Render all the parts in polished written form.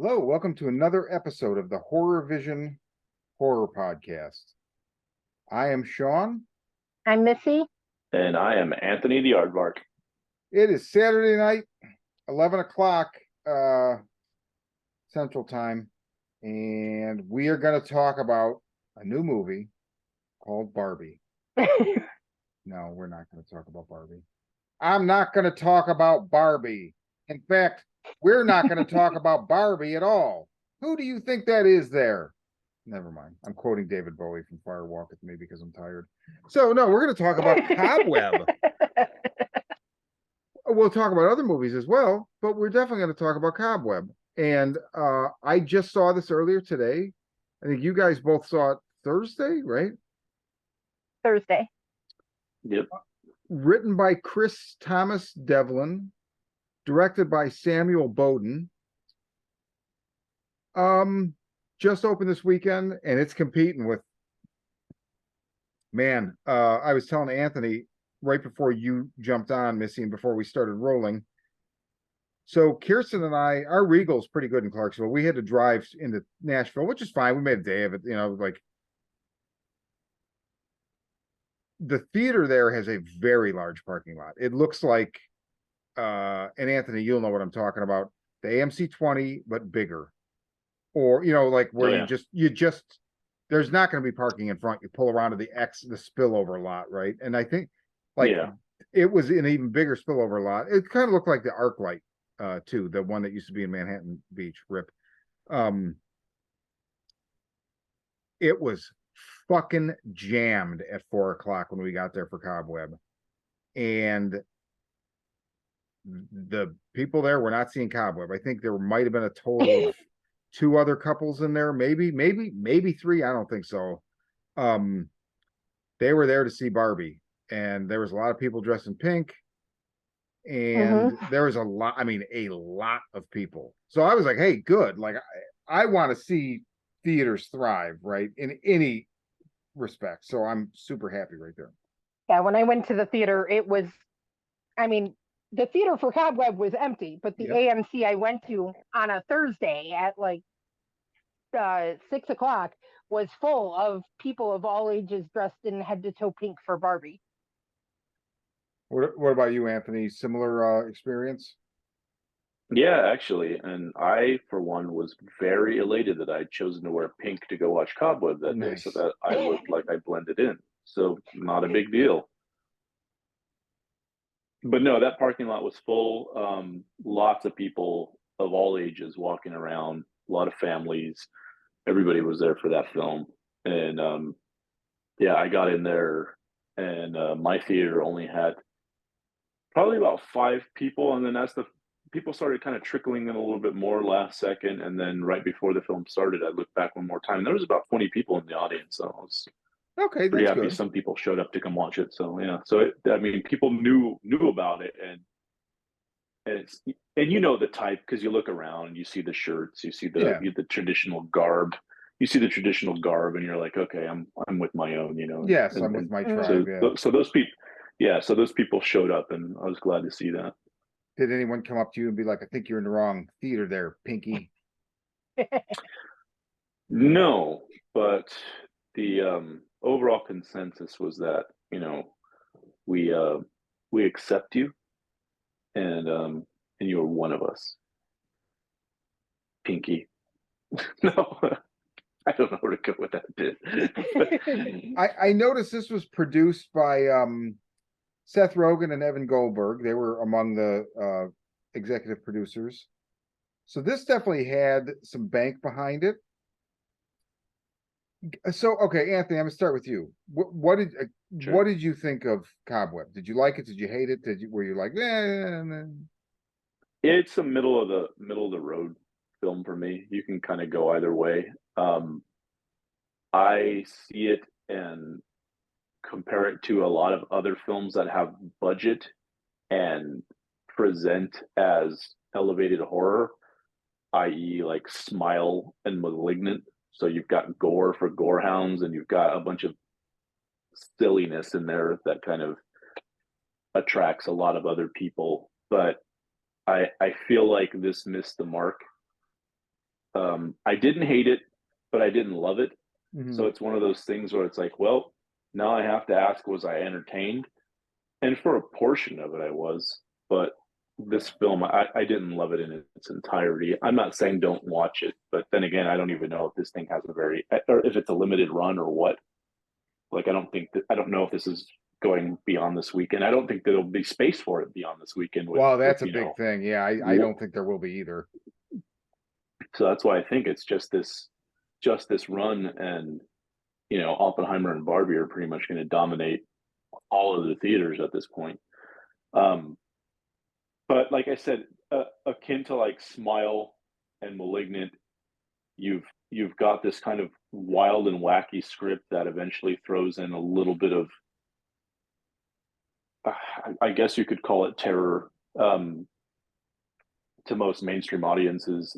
Hello, welcome to another episode of the Horror Vision Horror Podcast. I am Sean. I'm Missy. And I am Anthony the Aardvark. It is Saturday night, 11 o'clock Central Time, and we are going to talk about a new movie called Barbie. No, we're not going to talk about Barbie. I'm not going to talk about Barbie. In fact, we're not going to talk about Barbie at all. Who do you think that is there? Never mind. I'm quoting David Bowie from Fire Walk With Me because I'm tired. So, no, we're going to talk about Cobweb. We'll talk about other movies as well, but we're definitely going to talk about Cobweb. And I just saw this earlier today. I think you guys both saw it Thursday, right? Thursday. Yep. Written by Chris Thomas Devlin, directed by Samuel Bowden. Just opened this weekend, and it's competing with, man, I was telling Anthony right before you jumped on, Missy, and before we started rolling. So Kirsten and I, our Regal's pretty good in Clarksville. We had to drive into Nashville, which is fine. We made a day of it, like the theater there has a very large parking lot. It looks like, and Anthony, you'll know what I'm talking about, the AMC 20, but bigger. Or, like where you just, there's not going to be parking in front. You pull around to the spillover lot, right? And I think it was an even bigger spillover lot. It kind of looked like the ArcLight, too, the one that used to be in Manhattan Beach, RIP. It was fucking jammed at 4 o'clock when we got there for Cobweb. And the people there were not seeing Cobweb. I think there might have been a total of 2 other couples in there, maybe 3. I don't think so. They were there to see Barbie, and there was a lot of people dressed in pink, and there was a lot of people. So I was like, hey, good. Like, I want to see theaters thrive, right, in any respect. So I'm super happy right there. Yeah, when I went to the theater, the theater for Cobweb was empty, but the AMC I went to on a Thursday at like 6 o'clock was full of people of all ages dressed in head to toe pink for Barbie. What about you, Anthony? Similar experience? Yeah, actually. And I, for one, was very elated that I'd chosen to wear pink to go watch Cobweb that day so that I looked like I blended in. So not a big deal. But no, that parking lot was full. Lots of people of all ages walking around, a lot of families. Everybody was there for that film. And I got in there, and my theater only had probably about 5 people. And then as the people started kind of trickling in a little bit more last second, and then right before the film started, I looked back one more time. There was about 20 people in the audience. So I was pretty happy. Good. Some people showed up to come watch it. So yeah, people knew about it, and the type, because you look around, you see the shirts, you see the traditional garb. You see the traditional garb, and you're like, okay, I'm with my own, Yes, I'm with my tribe. So those people showed up, and I was glad to see that. Did anyone come up to you and be like, I think you're in the wrong theater there, Pinky? No, but the overall consensus was that, we accept you, and you're one of us. Pinky. No. I don't know where to go with that bit. I noticed this was produced by Seth Rogen and Evan Goldberg. They were among the executive producers. So this definitely had some bank behind it. So, okay, Anthony, I'm gonna start with you. What did you think of Cobweb? Did you like it? Did you hate it? Were you like, It's a middle of the road film for me. You can kind of go either way. I see it and compare it to a lot of other films that have budget and present as elevated horror, i.e. like Smile and Malignant. So you've got gore for gorehounds, and you've got a bunch of silliness in there that kind of attracts a lot of other people. But I feel like this missed the mark I didn't hate it, but I didn't love it. Mhm. So it's one of those things where it's like, well, now I have to ask, was I entertained? And for a portion of it, I was. But this film, I didn't love it in its entirety. I'm not saying don't watch it, but then again, I don't even know if this thing has a very, or if it's a limited run or what. Like, I don't know if this is going beyond this weekend. I don't think there'll be space for it beyond this weekend. Well, that's a you big know, thing. Yeah, I don't think there will be either. so that's why I think it's just this run, and Oppenheimer and Barbie are pretty much going to dominate all of the theaters at this point. But like I said, akin to like Smile and Malignant, you've got this kind of wild and wacky script that eventually throws in a little bit of, I guess you could call it terror. To most mainstream audiences,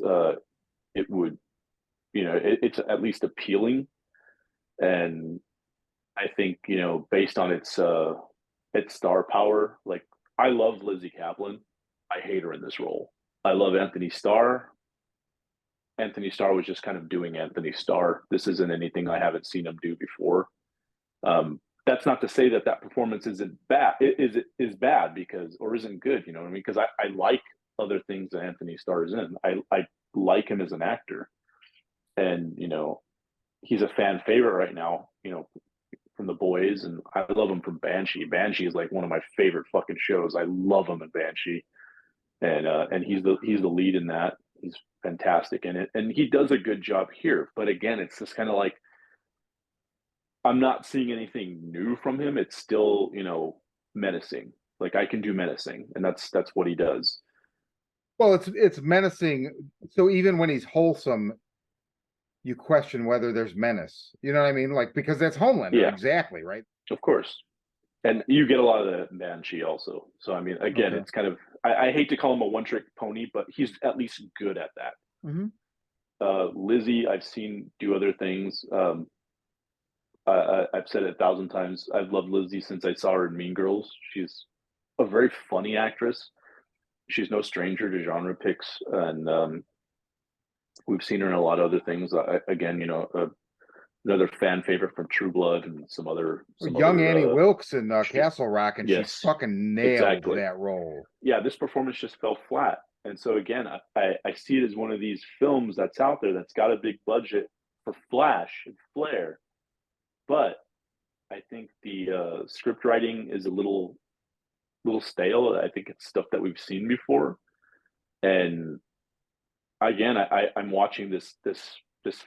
it would, it's at least appealing, and I think based on its star power, like I love Lizzie Kaplan. I hate her in this role. I love Anthony Starr. Anthony Starr was just kind of doing Anthony Starr. This isn't anything I haven't seen him do before. That's not to say that performance isn't bad. Is bad because, or isn't good. You know what I mean? Because I like other things that Anthony Starr is in. I like him as an actor, and he's a fan favorite right now. From The Boys, and I love him from Banshee. Banshee is like one of my favorite fucking shows. I love him in Banshee, and he's the lead in that. He's fantastic in it, and he does a good job here. But again, it's just kind of like I'm not seeing anything new from him. It's still menacing. Like I can do menacing, and that's what he does. Well, it's menacing. So even when he's wholesome, you question whether there's menace. You know what I mean? Like, because that's Homelander, Yeah. exactly, right? Of course. And you get a lot of the Banshee also. So I mean, again, Okay. it's kind of I hate to call him a one-trick pony, but he's at least good at that. Mm-hmm. Lizzie, I've seen do other things. I've said it 1,000 times. I've loved Lizzie since I saw her in Mean Girls. She's a very funny actress. She's no stranger to genre picks, and we've seen her in a lot of other things. Again, another fan favorite from True Blood and some other. Young Annie Wilkes in Castle Rock, and she Yes, fucking nailed exactly. that role. Yeah, this performance just fell flat. And so again, I see it as one of these films that's out there that's got a big budget for flash and flair, but I think the script writing is a little stale. I think it's stuff that we've seen before, and again, I'm watching this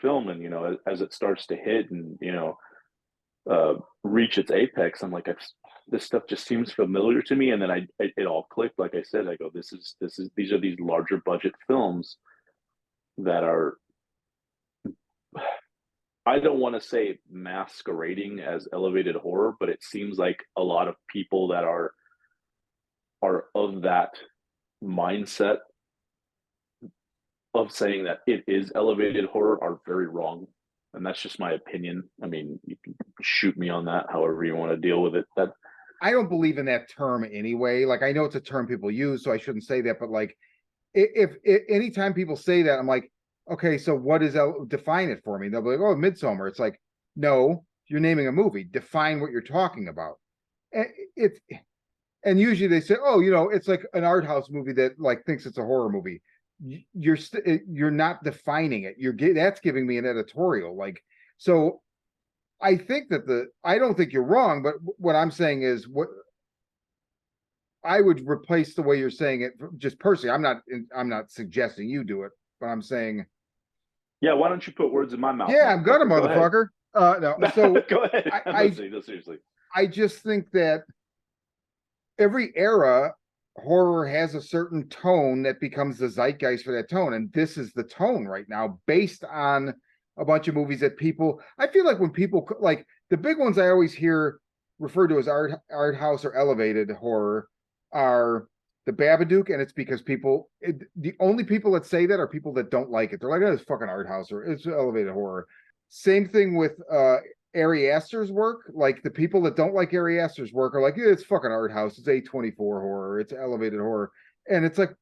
film, and as it starts to hit and reach its apex, I'm like, this stuff just seems familiar to me, and then it all clicked. Like I said, I go, these are these larger budget films that are, I don't want to say masquerading as elevated horror, but it seems like a lot of people that are of that mindset of saying that it is elevated horror are very wrong. And that's just my opinion. I mean, you can shoot me on that however you want to deal with it. That I don't believe in that term anyway. Like, I know it's a term people use, so I shouldn't say that, but like, if anytime people say that, I'm like, okay, so what is define it for me? They'll be like, oh, Midsommar. It's like, no, you're naming a movie. Define what you're talking about. And usually they say, oh, it's like an art house movie that like thinks it's a horror movie. You're not defining it. That's giving me an editorial. Like, so I think that I don't think you're wrong, but what I'm saying is what I would replace the way you're saying it just personally. I'm not suggesting you do it, but I'm saying, yeah, why don't you put words in my mouth? yeah, I'm gonna, motherfucker. No, so go ahead. No, seriously. I just think that every era horror has a certain tone that becomes the zeitgeist for that tone, and this is the tone right now based on a bunch of movies that I feel like when people like the big ones I always hear referred to as art house or elevated horror are the Babadook, and it's because the only people that say that are people that don't like it. They're like, oh, it's fucking art house or it's elevated horror. Same thing with Ari Aster's work. Like, the people that don't like Ari Aster's work are like, yeah, it's fucking art house, it's A24 horror, it's elevated horror. And it's like,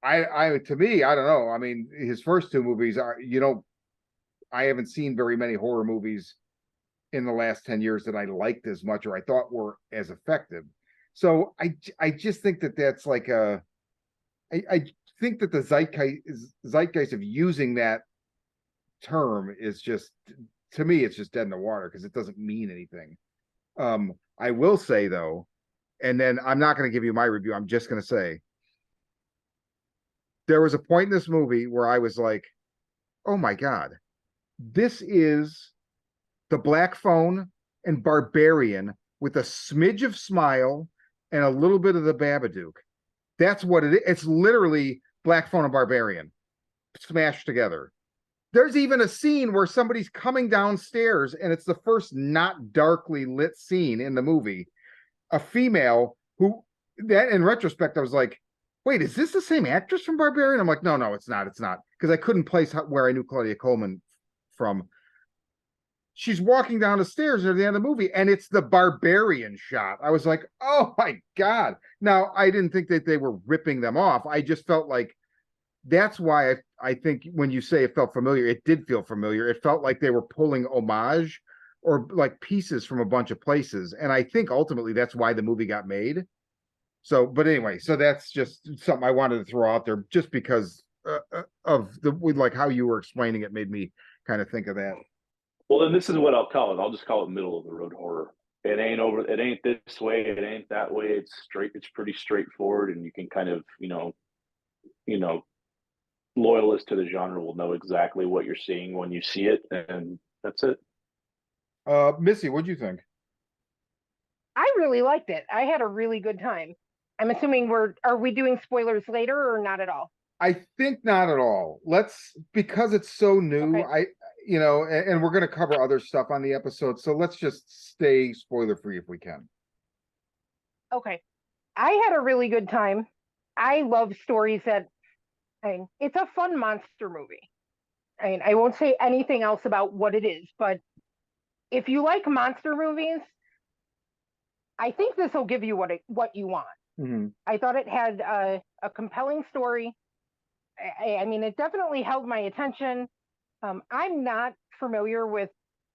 to me, I don't know. I mean, his first two movies are, I haven't seen very many horror movies in the last 10 years that I liked as much or I thought were as effective. So I just think that that's like I think that the zeitgeist of using that term is just, to me, it's just dead in the water because it doesn't mean anything. I will say though, and then I'm not going to give you my review. I'm just going to say there was a point in this movie where I was like, oh my God, this is the Black Phone and Barbarian with a smidge of Smile and a little bit of the Babadook. That's what it is. It's literally Black Phone and Barbarian smashed together. There's even a scene where somebody's coming downstairs and it's the first not darkly lit scene in the movie. A female who, that in retrospect, I was like, wait, is this the same actress from Barbarian? I'm like, no, it's not. It's not. Because I couldn't place where I knew Claudia Coleman from. She's walking down the stairs near the end of the movie, and it's the Barbarian shot. I was like, oh my God. Now, I didn't think that they were ripping them off. I just felt like that's why I think when you say it felt familiar, it did feel familiar. It felt like they were pulling homage or like pieces from a bunch of places. And I think ultimately that's why the movie got made. So, but anyway, so that's just something I wanted to throw out there just because of the, with like how you were explaining it made me kind of think of that. Well, then this is what I'll call it. I'll just call it middle of the road horror. It ain't this way. It ain't that way. It's straight. It's pretty straightforward. And you can kind of, loyalists to the genre will know exactly what you're seeing when you see it. And that's it. Missy, what'd you think? I really liked it. I had a really good time. I'm assuming are we doing spoilers later or not at all? I think not at all. Because it's so new, Okay. and we're going to cover other stuff on the episode. So let's just stay spoiler free if we can. Okay. I had a really good time. I love stories it's a fun monster movie. I won't say anything else about what it is, but if you like monster movies, I think this will give you what you want. Mm-hmm. I thought it had a compelling story. I mean, it definitely held my attention. I'm not familiar with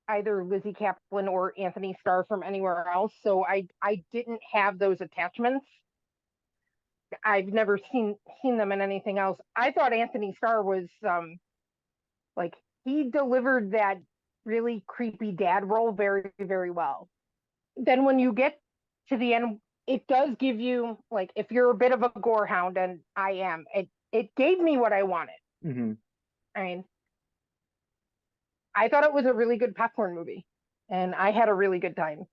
either Lizzie Kaplan or Anthony Starr from anywhere else, so I didn't have those attachments. I've never seen them in anything else. I thought Anthony Starr was like he delivered that really creepy dad role very, very well. Then when you get to the end, it does give you, like, if you're a bit of a gore hound, and I am, it gave me what I wanted. Mm-hmm. I mean, I thought it was a really good popcorn movie, and I had a really good time.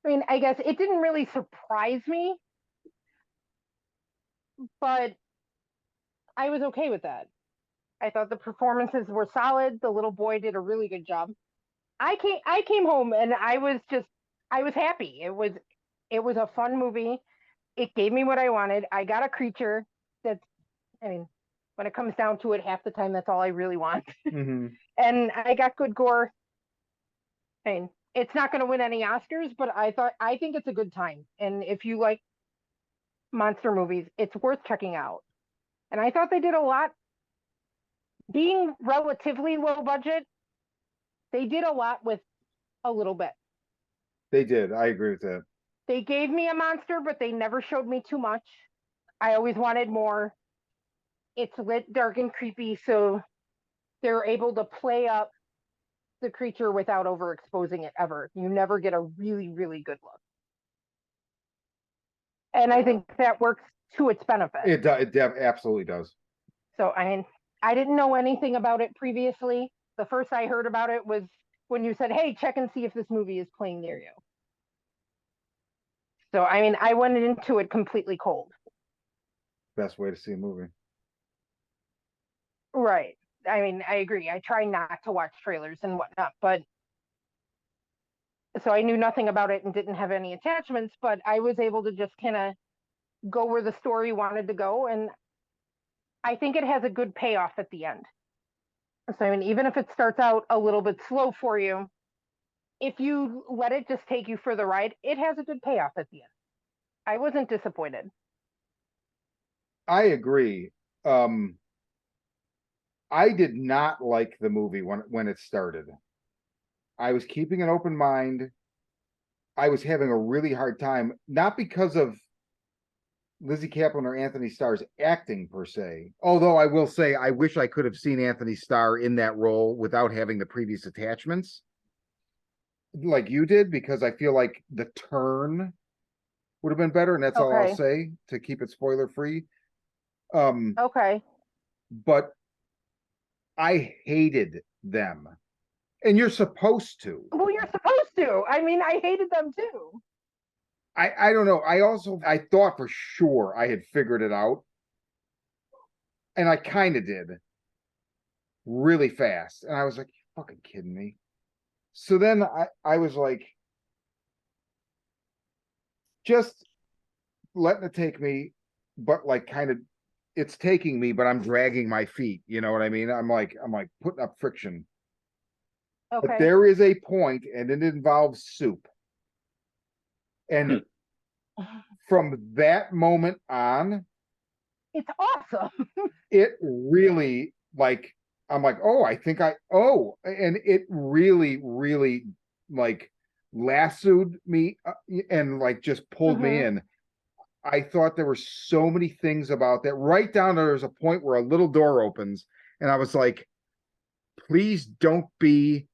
I mean, I guess it didn't really surprise me, but I was okay with that. I thought the performances were solid. The little boy did a really good job. I came home and I was happy. It was a fun movie. It gave me what I wanted. I got a creature that's, I mean, when it comes down to it, half the time that's all I really want. Mm-hmm. And I got good gore. I mean, it's not going to win any Oscars, but I think it's a good time. And if you like monster movies, it's worth checking out. And I thought they did a lot. Being relatively low budget, they did a lot with a little bit. They did. I agree with that. They gave me a monster, but they never showed me too much. I always wanted more. It's lit, dark, and creepy, so they're able to play up the creature without overexposing it ever. You never get a really, really good look. And I think that works to its benefit. It absolutely does. So, I mean, I didn't know anything about it previously. The first I heard about it was when you said, hey, check and see if this movie is playing near you. So, I mean, I went into it completely cold. Best way to see a movie. Right. I mean, I agree. I try not to watch trailers and whatnot, but so I knew nothing about it and didn't have any attachments, but I was able to just kind of go where the story wanted to go. And I think it has a good payoff at the end. So, I mean, even if it starts out a little bit slow for you, if you let it just take you for the ride, it has a good payoff at the end. I wasn't disappointed. I agree. I did not like the movie when it started. I was keeping an open mind. I was having a really hard time, not because of Lizzie Kaplan or Anthony Starr's acting per se. Although I will say, I wish I could have seen Anthony Starr in that role without having the previous attachments, like you did, because I feel like the turn would have been better, and that's all I'll Okay. say to keep it spoiler free. Okay. But I hated them, and you're supposed to. Well, you're supposed to. I mean, I hated them too. I don't know. I thought for sure I had figured it out, and I kind of did really fast. And I was like, "You fucking kidding me?" So then I was like, just letting it take me, but like kind of it's taking me, but I'm dragging my feet. You know what I mean? I'm like putting up friction. But Okay. there is a point, and it involves soup. And from that moment on, It's awesome. it really like I'm like, oh, I think and it really, really like lassoed me and like just pulled me in. I thought there were so many things about that. Right down there's a point where a little door opens, and I was like, please don't be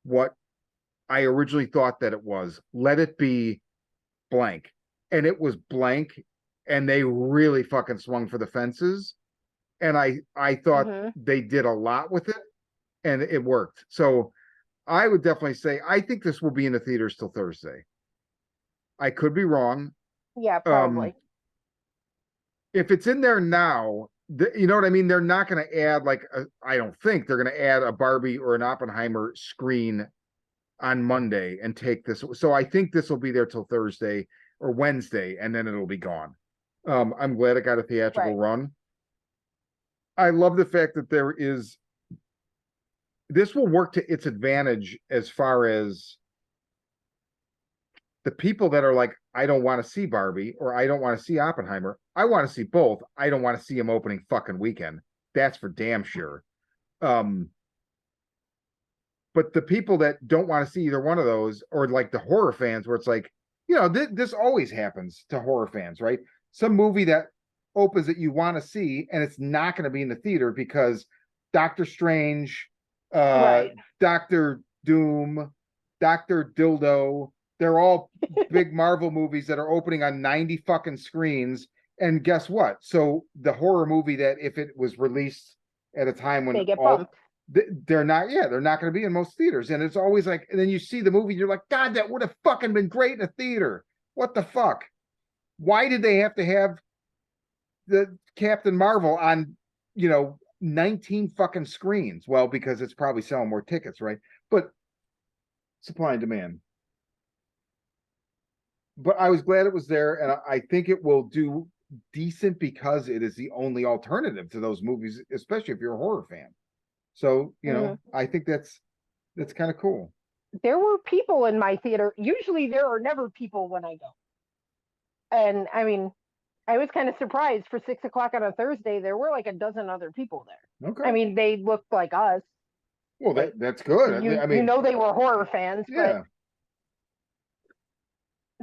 what I originally thought that it was. Let it be blank. And it was blank, and they really fucking swung for the fences. And I thought they did a lot with it, and it worked. So I would definitely say I think this will be in the theaters till Thursday. I could be wrong. Yeah, probably. If it's in there now, you know what I mean? They're not going to add I don't think they're going to add a Barbie or an Oppenheimer screen on Monday and take this. So I think this will be there till Thursday or Wednesday, and then it'll be gone. I'm glad it got a theatrical run. I love the fact that this will work to its advantage as far as the people that are like, I don't want to see Barbie or I don't want to see Oppenheimer. I want to see both. I don't want to see them opening fucking weekend. That's for damn sure. But the people that don't want to see either one of those, or like the horror fans, where it's like, this always happens to horror fans, right? Some movie that opens that you want to see, and it's not going to be in the theater because Doctor Strange, Doctor Doom, Doctor Dildo, they're all big Marvel movies that are opening on 90 fucking screens. And guess what? So the horror movie that if it was released at a time when they get bumped. They're not going to be in most theaters. And it's always like, and then you see the movie, you're like, God, that would have fucking been great in a theater. What the fuck? Why did they have to have the Captain Marvel on, 19 fucking screens? Well, because it's probably selling more tickets, right? But supply and demand. But I was glad it was there, and I think it will do decent because it is the only alternative to those movies, especially if you're a horror fan. So, I think that's kind of cool. There were people in my theater. Usually there are never people when I go. And I mean, I was kind of surprised for 6 o'clock on a Thursday. There were like a dozen other people there. Okay. I mean, they looked like us. Well, that's good. I mean, they were horror fans, but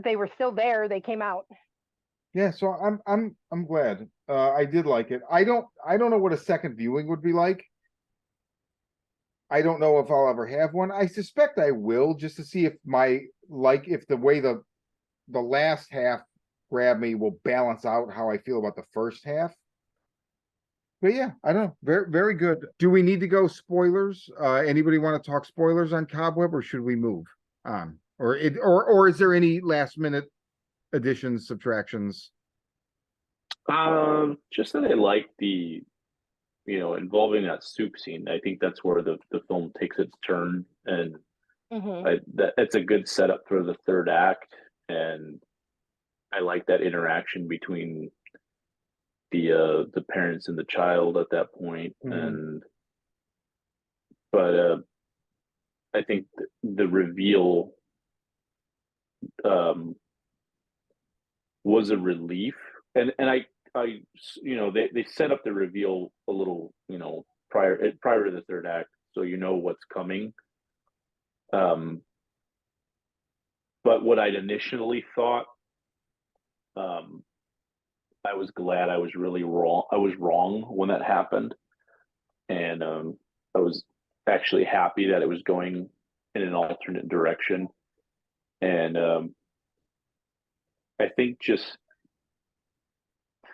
they were still there. They came out. Yeah, so I'm glad. I did like it. I don't know what a second viewing would be like. I don't know if I'll ever have one. I suspect I will, just to see if if the way the last half grabbed me will balance out how I feel about the first half. But yeah, I don't know. Very, very good. Do we need to go spoilers? Anybody want to talk spoilers on Cobweb, or should we move on? Or is there any last minute additions, subtractions? Just that I like the involving that soup scene. I think that's where the film takes its turn, and that's a good setup for the third act. And I like that interaction between the parents and the child at that point. But I think the reveal was a relief, and they set up the reveal a little, prior to the third act, so you know what's coming. But what I'd initially thought, I was glad I was really wrong. I was wrong when that happened, and I was actually happy that it was going in an alternate direction. And I think just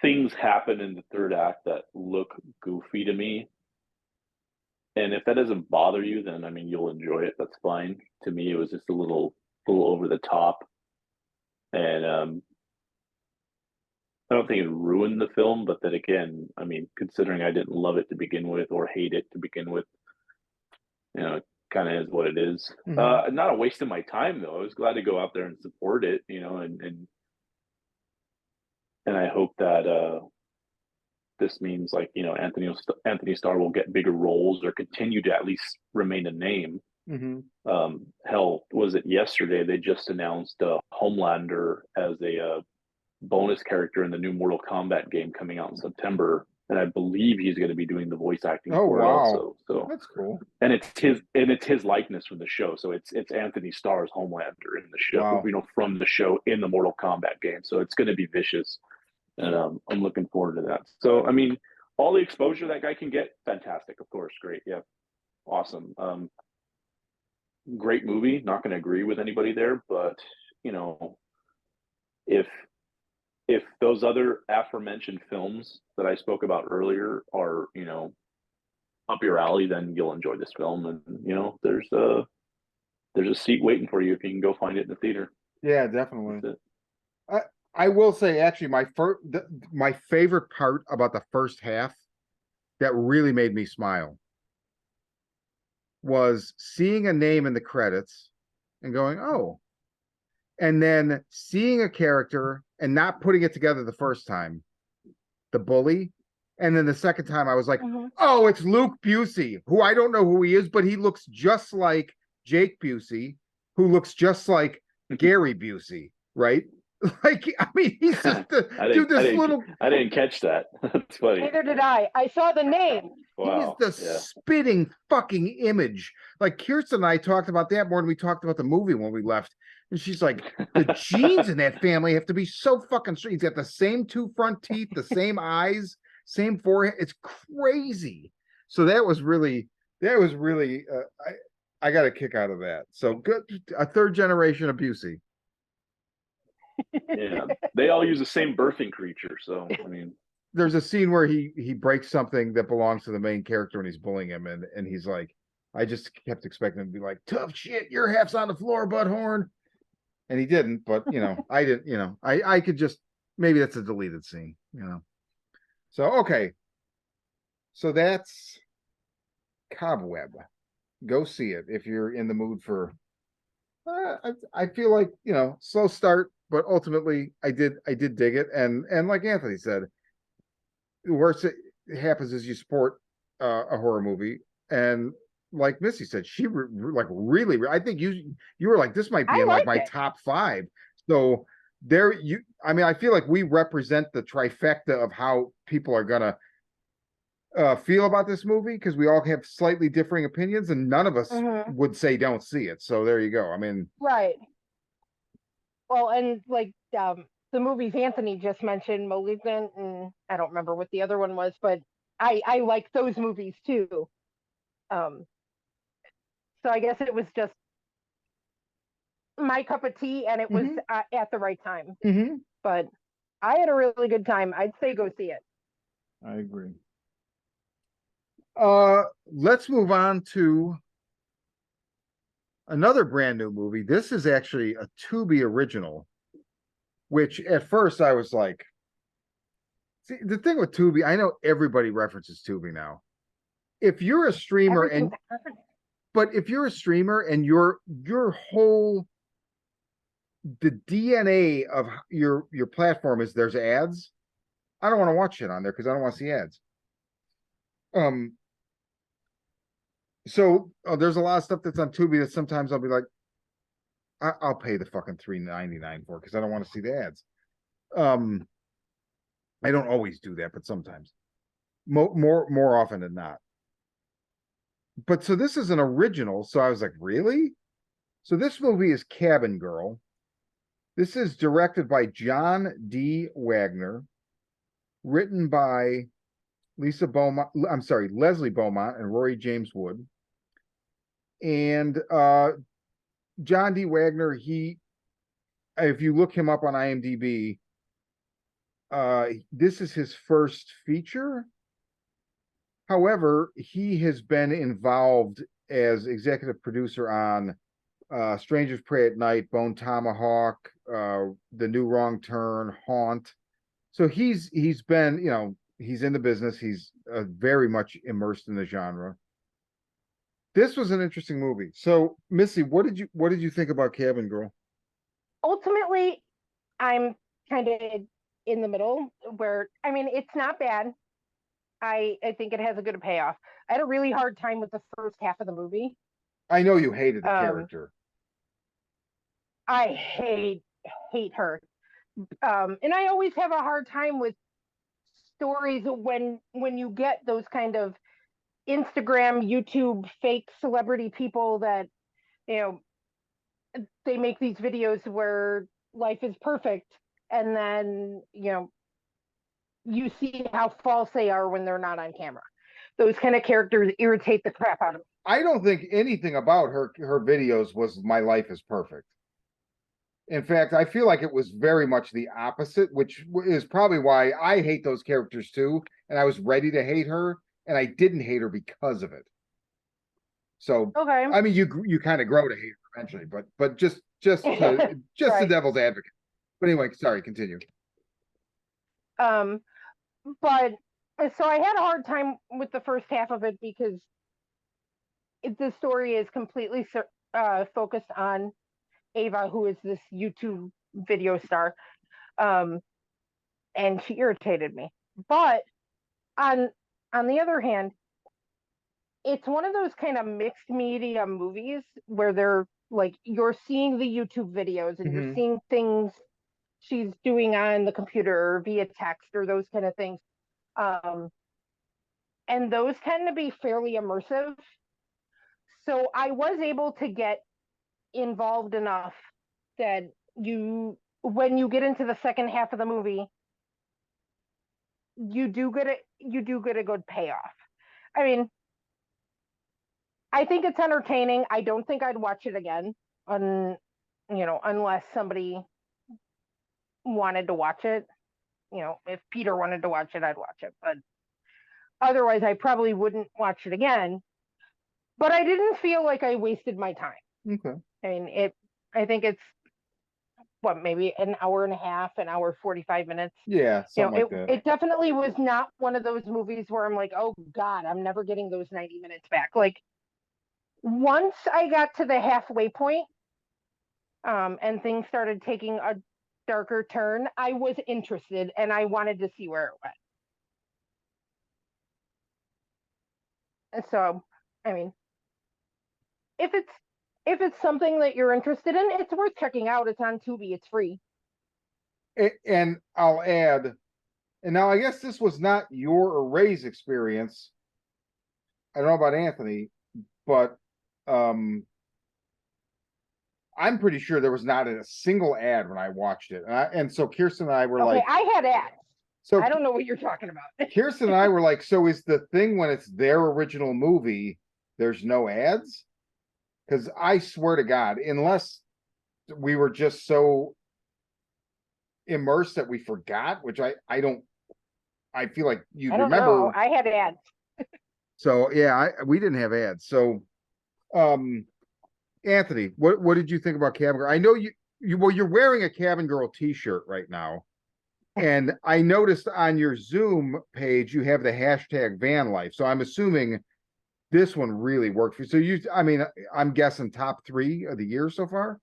things happen in the third act that look goofy to me. And if that doesn't bother you, then I mean you'll enjoy it. That's fine. To me, it was just a little over the top, and I don't think it ruined the film. But then again, I mean, considering I didn't love it to begin with or hate it to begin with, it kind of is what it is. Not a waste of my time though. I was glad to go out there and support it, and I hope that this means like Anthony Starr will get bigger roles or continue to at least remain a name. Hell, was it yesterday they just announced Homelander as a bonus character in the new Mortal Kombat game coming out in September, and I believe he's going to be doing the voice acting for it also. So that's cool. And it's his likeness from the show, so it's Anthony Starr's Homelander in the show, from the show in the Mortal Kombat game. So it's going to be vicious, and I'm looking forward to that. So I mean, all the exposure that guy can get, fantastic. Of course, great, yeah, awesome. Great movie. Not going to agree with anybody there, but if those other aforementioned films that I spoke about earlier are up your alley, then you'll enjoy this film. And there's a seat waiting for you if you can go find it in the theater. Yeah, definitely. I will say, actually, my favorite part about the first half that really made me smile was seeing a name in the credits and going, oh, and then seeing a character and not putting it together the first time, the bully. And then the second time I was like, oh, it's Luke Busey, who I don't know who he is, but he looks just like Jake Busey, who looks just like Gary Busey, right? Like, I mean, he's just I didn't catch that. That's funny. Neither did I. I saw the name. Wow. He's the spitting fucking image. Like Kirsten and I talked about that more than we talked about the movie when we left. And she's like, the genes in that family have to be so fucking straight. He's got the same two front teeth, the same eyes, same forehead. It's crazy. So that was really I got a kick out of that. So good, a third generation of Busey. Yeah, they all use the same birthing creature. So I mean, there's a scene where he breaks something that belongs to the main character and he's bullying him, and he's like, I just kept expecting him to be like, tough shit, your half's on the floor, butthorn. And he didn't, but I didn't, I could just, maybe that's a deleted scene, So okay. So that's Cobweb. Go see it if you're in the mood for I feel like, slow start, but ultimately I did dig it. And like Anthony said, the worst that happens is you support a horror movie. And like Missy said, she really, I think you were like, this might be in like my top 5. So I feel like we represent the trifecta of how people are gonna feel about this movie, because we all have slightly differing opinions, and none of us would say don't see it. So there you go. I mean, right. Well, and like the movies Anthony just mentioned, Malignant, and I don't remember what the other one was, but I like those movies too. So I guess it was just my cup of tea, and it was at the right time. But I had a really good time. I'd say go see it. I agree. Let's move on to another brand new movie. This is actually a Tubi original, which at first I was like, see, the thing with Tubi, I know everybody references Tubi now. If you're a streamer but if you're a streamer and your whole, the DNA of your platform is there's ads, I don't want to watch it on there because I don't want to see ads. So there's a lot of stuff that's on Tubi that sometimes I'll be like, I'll pay the fucking $3.99 for, because I don't want to see the ads. I don't always do that, but sometimes. More often than not. But so this is an original, so I was like, really? So this movie is Cabin Girl. This is directed by John D. Wagner, written by Leslie Beaumont and Rory James Wood. And John D. Wagner, if you look him up on IMDb, this is his first feature. However, he has been involved as executive producer on Strangers Pray at Night, Bone Tomahawk, The New Wrong Turn, Haunt. So he's been, he's in the business. He's very much immersed in the genre. This was an interesting movie. So, Missy, what did you think about Cabin Girl? Ultimately, I'm kind of in the middle where, I mean, it's not bad. I think it has a good payoff. I had a really hard time with the first half of the movie. I know you hated the character. I hate her. And I always have a hard time with stories when you get those kind of Instagram, YouTube fake celebrity people that, they make these videos where life is perfect, and then, you see how false they are when they're not on camera. Those kind of characters irritate the crap out of me. I don't think anything about her videos was my life is perfect. In fact, I feel like it was very much the opposite, which is probably why I hate those characters too. And I was ready to hate her, and I didn't hate her because of it. So, okay. I mean, you kind of grow to hate her eventually, but just right. The devil's advocate. But anyway, sorry, continue. But so I had a hard time with the first half of it because the story is completely focused on Ava, who is this YouTube video star, and she irritated me. But on the other hand, it's one of those kind of mixed media movies where they're like, you're seeing the YouTube videos and you're seeing things she's doing on the computer or via text or those kind of things. And those tend to be fairly immersive. So I was able to get involved enough that when you get into the second half of the movie, you do get a good payoff. I mean, I think it's entertaining. I don't think I'd watch it again, unless somebody wanted to watch it. If Peter wanted to watch it, I'd watch it. But otherwise, I probably wouldn't watch it again. But I didn't feel like I wasted my time. Okay. I mean, I think it's maybe an hour and a half, an hour 45 minutes. Yeah, something like that. It definitely was not one of those movies where I'm like, oh God, I'm never getting those 90 minutes back. Like, once I got to the halfway point, and things started taking a darker turn, I was interested and I wanted to see where it went. And so, I mean, if it's something that you're interested in, it's worth checking out. It's on Tubi. It's free. And I'll add, and now I guess this was not your or Ray's experience. I don't know about Anthony, but I'm pretty sure there was not a single ad when I watched it. And so Kirsten and I were like, I had ads. So I don't know what you're talking about. Kirsten and I were like, so is the thing when it's their original movie, there's no ads? Because I swear to God, unless we were just so immersed that we forgot, which I feel like you remember. Know. I had ads. So yeah, we didn't have ads. So Anthony, what did you think about Cabin Girl? I know you're wearing a Cabin Girl t-shirt right now. And I noticed on your Zoom page, you have the hashtag van life. So I'm assuming this one really worked for you. So I'm guessing top 3 of the year so far.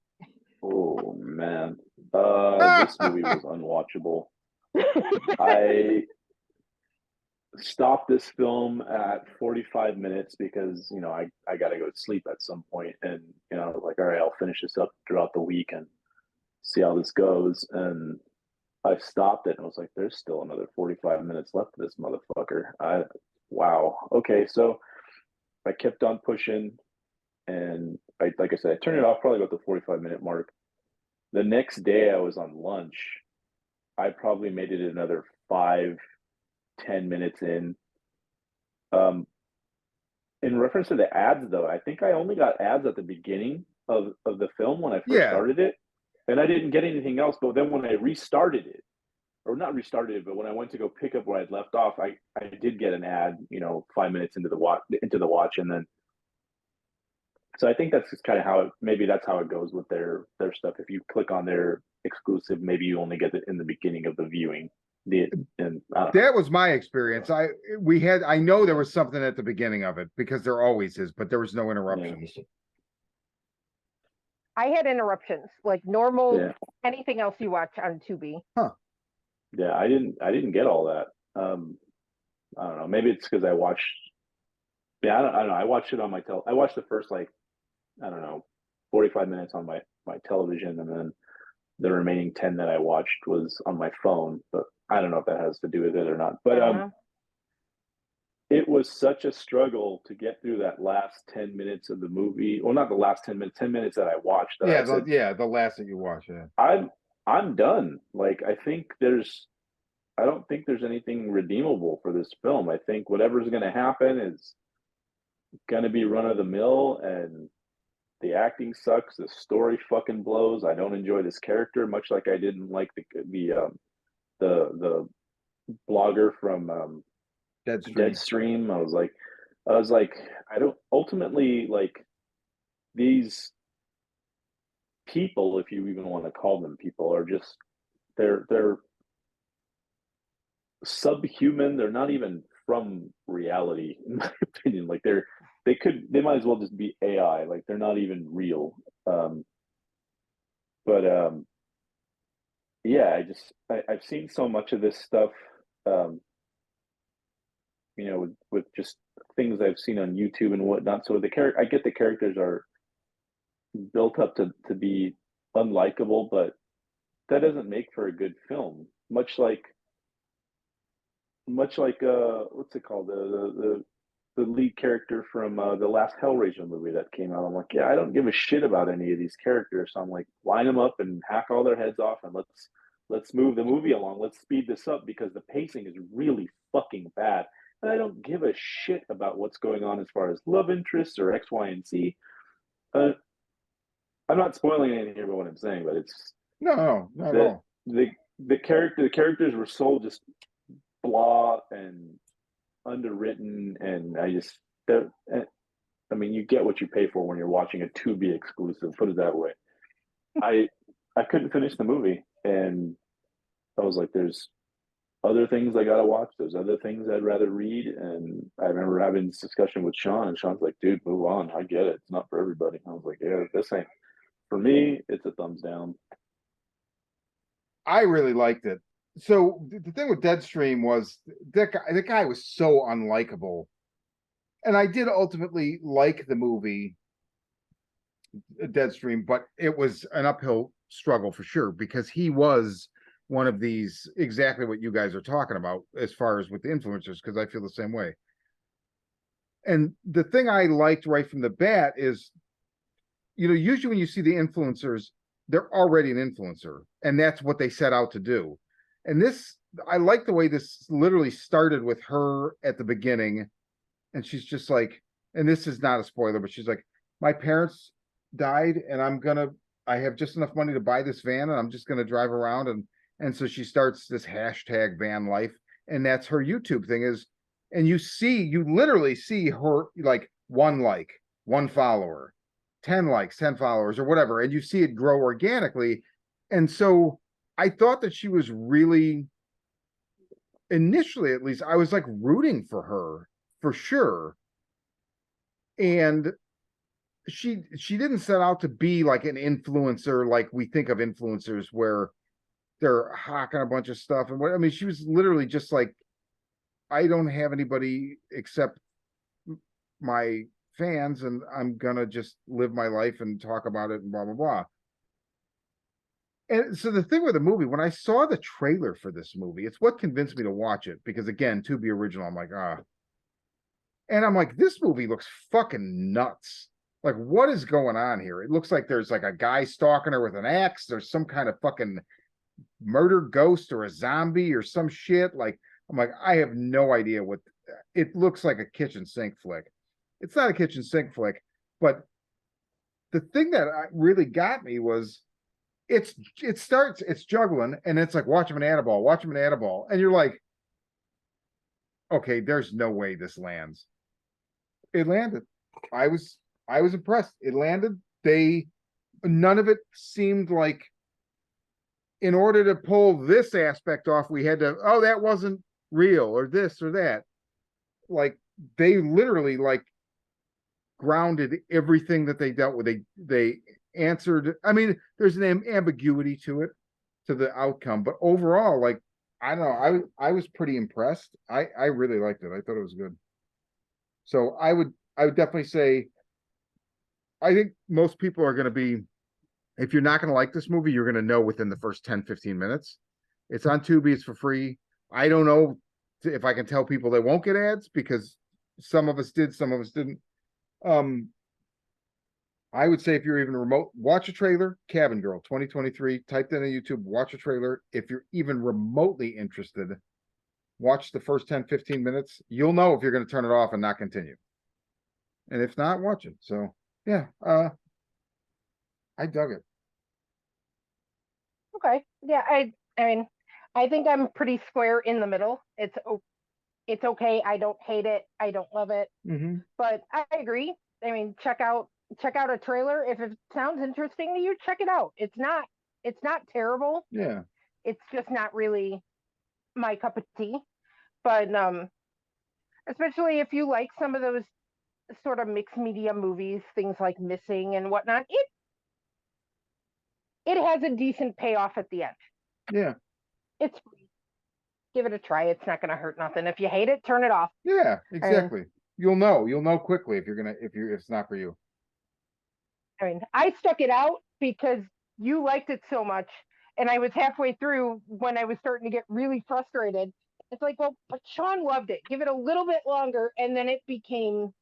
Oh man. This movie was unwatchable. I stopped this film at 45 minutes because, I got to go to sleep at some point. And, like, all right, I'll finish this up throughout the week and see how this goes. And I stopped it and I was like, there's still another 45 minutes left of this motherfucker. Wow. Okay. So I kept on pushing and like I said, I turned it off probably about the 45-minute mark. The next day I was on lunch. I probably made it another 5-10 minutes in. In reference to the ads though, I think I only got ads at the beginning of the film when I first Yeah. started it. And I didn't get anything else. But then when I restarted it, or not restarted it, but when I went to go pick up where I'd left off, I did get an ad, 5 minutes into the watch, and then so I think that's just kind of how maybe that's how it goes with their stuff. If you click on their exclusive, maybe you only get it in the beginning of the viewing. And I don't know. That was my experience. I know there was something at the beginning of it because there always is, but there was no interruptions. Yeah. I had interruptions, like normal, Yeah. anything else you watch on Tubi. Yeah, I didn't get all that. I don't know. Maybe it's because I watched. Yeah, I don't know. I watched it on my I watched the first 45 minutes on my television, and then the remaining 10 that I watched was on my phone. But I don't know if that has to do with it or not. But it was such a struggle to get through that last 10 minutes of the movie. Well, not the last 10 minutes, 10 minutes that I watched. That I said, the last that you watch. Yeah, I'm done. Like, I don't think there's anything redeemable for this film. I think whatever's going to happen is going to be run of the mill, and the acting sucks. The story fucking blows. I don't enjoy this character, much like I didn't like the blogger from Deadstream. I was like, I don't ultimately like these people, if you even want to call them people, are just they're subhuman. They're not even from reality, in my opinion. Like they might as well just be AI. Like they're not even real. But yeah, I've seen so much of this stuff. With just things I've seen on YouTube and whatnot. So I get the characters are built up to be unlikable, but that doesn't make for a good film. Much like what's it called, the lead character from the last Hellraiser movie that came out. I'm like, yeah, I don't give a shit about any of these characters. So I'm like, line them up and hack all their heads off, and let's move the movie along. Let's speed this up because the pacing is really fucking bad. And I don't give a shit about what's going on as far as love interests or X, Y, and Z. I'm not spoiling anything here about what I'm saying, but it's no, not at all. The characters were so just blah and underwritten, and I mean, you get what you pay for when you're watching a Tubi exclusive. Put it that way. I couldn't finish the movie, and I was like, "There's other things I gotta watch. There's other things I'd rather read." And I remember having this discussion with Sean, and Sean's like, "Dude, move on. I get it. It's not for everybody." I was like, "Yeah, this ain't for me. It's a thumbs down." I really liked it. So the thing with Deadstream was that guy was so unlikable. And I did ultimately like the movie Deadstream, but it was an uphill struggle for sure because he was one of these, exactly what you guys are talking about as far as with the influencers, because I feel the same way. And the thing I liked right from the bat is, usually when you see the influencers, they're already an influencer, and that's what they set out to do. And this, I like the way this literally started with her at the beginning, and she's just like, and this is not a spoiler, but she's like, my parents died, and I have just enough money to buy this van, and I'm just gonna drive around, and so she starts this hashtag van life, and that's her YouTube thing is, and you literally see her like one follower, 10 likes, 10 followers, or whatever, and you see it grow organically. And so I thought that she was really, initially at least, I was like rooting for her for sure. And she didn't set out to be like an influencer like we think of influencers where they're hawking a bunch of stuff. And I mean, she was literally just like, I don't have anybody except my fans, and I'm gonna just live my life and talk about it and blah blah blah. And so the thing with the movie, when I saw the trailer for this movie, it's what convinced me to watch it because again, to be original, I'm like, ah. And I'm like, this movie looks fucking nuts. Like, what is going on here? It looks like there's like a guy stalking her with an axe. There's some kind of fucking murder ghost or a zombie or some shit. Like, I'm like, I have no idea what it looks like. A kitchen sink flick. It's not a kitchen sink flick, but the thing that really got me was it's juggling and it's like watch him an add a ball, and you're like, okay, there's no way this lands. It landed. I was impressed. It landed. None of it seemed like in order to pull this aspect off, we had to, oh, that wasn't real or this or that. Like they literally like grounded everything that they dealt with. They answered. I mean, there's an ambiguity to it, to the outcome, but overall, like, I don't know. I was pretty impressed. I really liked it. I thought it was good. So I would definitely say, I think most people are going to be, if you're not going to like this movie, you're going to know within the first 10, 15 minutes. It's on Tubi. It's for free. I don't know if I can tell people they won't get ads because some of us did, some of us didn't. I would say if you're even remote, watch a trailer, Cabin Girl 2023, type that in YouTube, watch a trailer. If you're even remotely interested, watch the first 10, 15 minutes. You'll know if you're going to turn it off and not continue. And if not, watch it. So yeah, I dug it. Okay. Yeah, I mean, I think I'm pretty square in the middle. It's okay. I don't hate it. I don't love it. Mm-hmm. But I agree. I mean, check out a trailer. If it sounds interesting to you, check it out. It's not terrible. Yeah. It's just not really my cup of tea. But especially if you like some of those sort of mixed media movies, things like Missing and whatnot, it has a decent payoff at the end. Yeah. It's free. Give it a try. It's not going to hurt nothing. If you hate it, turn it off. Yeah, exactly. You'll know quickly if it's not for you. I mean, I stuck it out because you liked it so much, and I was halfway through when I was starting to get really frustrated. It's like, well, but Sean loved it. Give it a little bit longer, and then it became,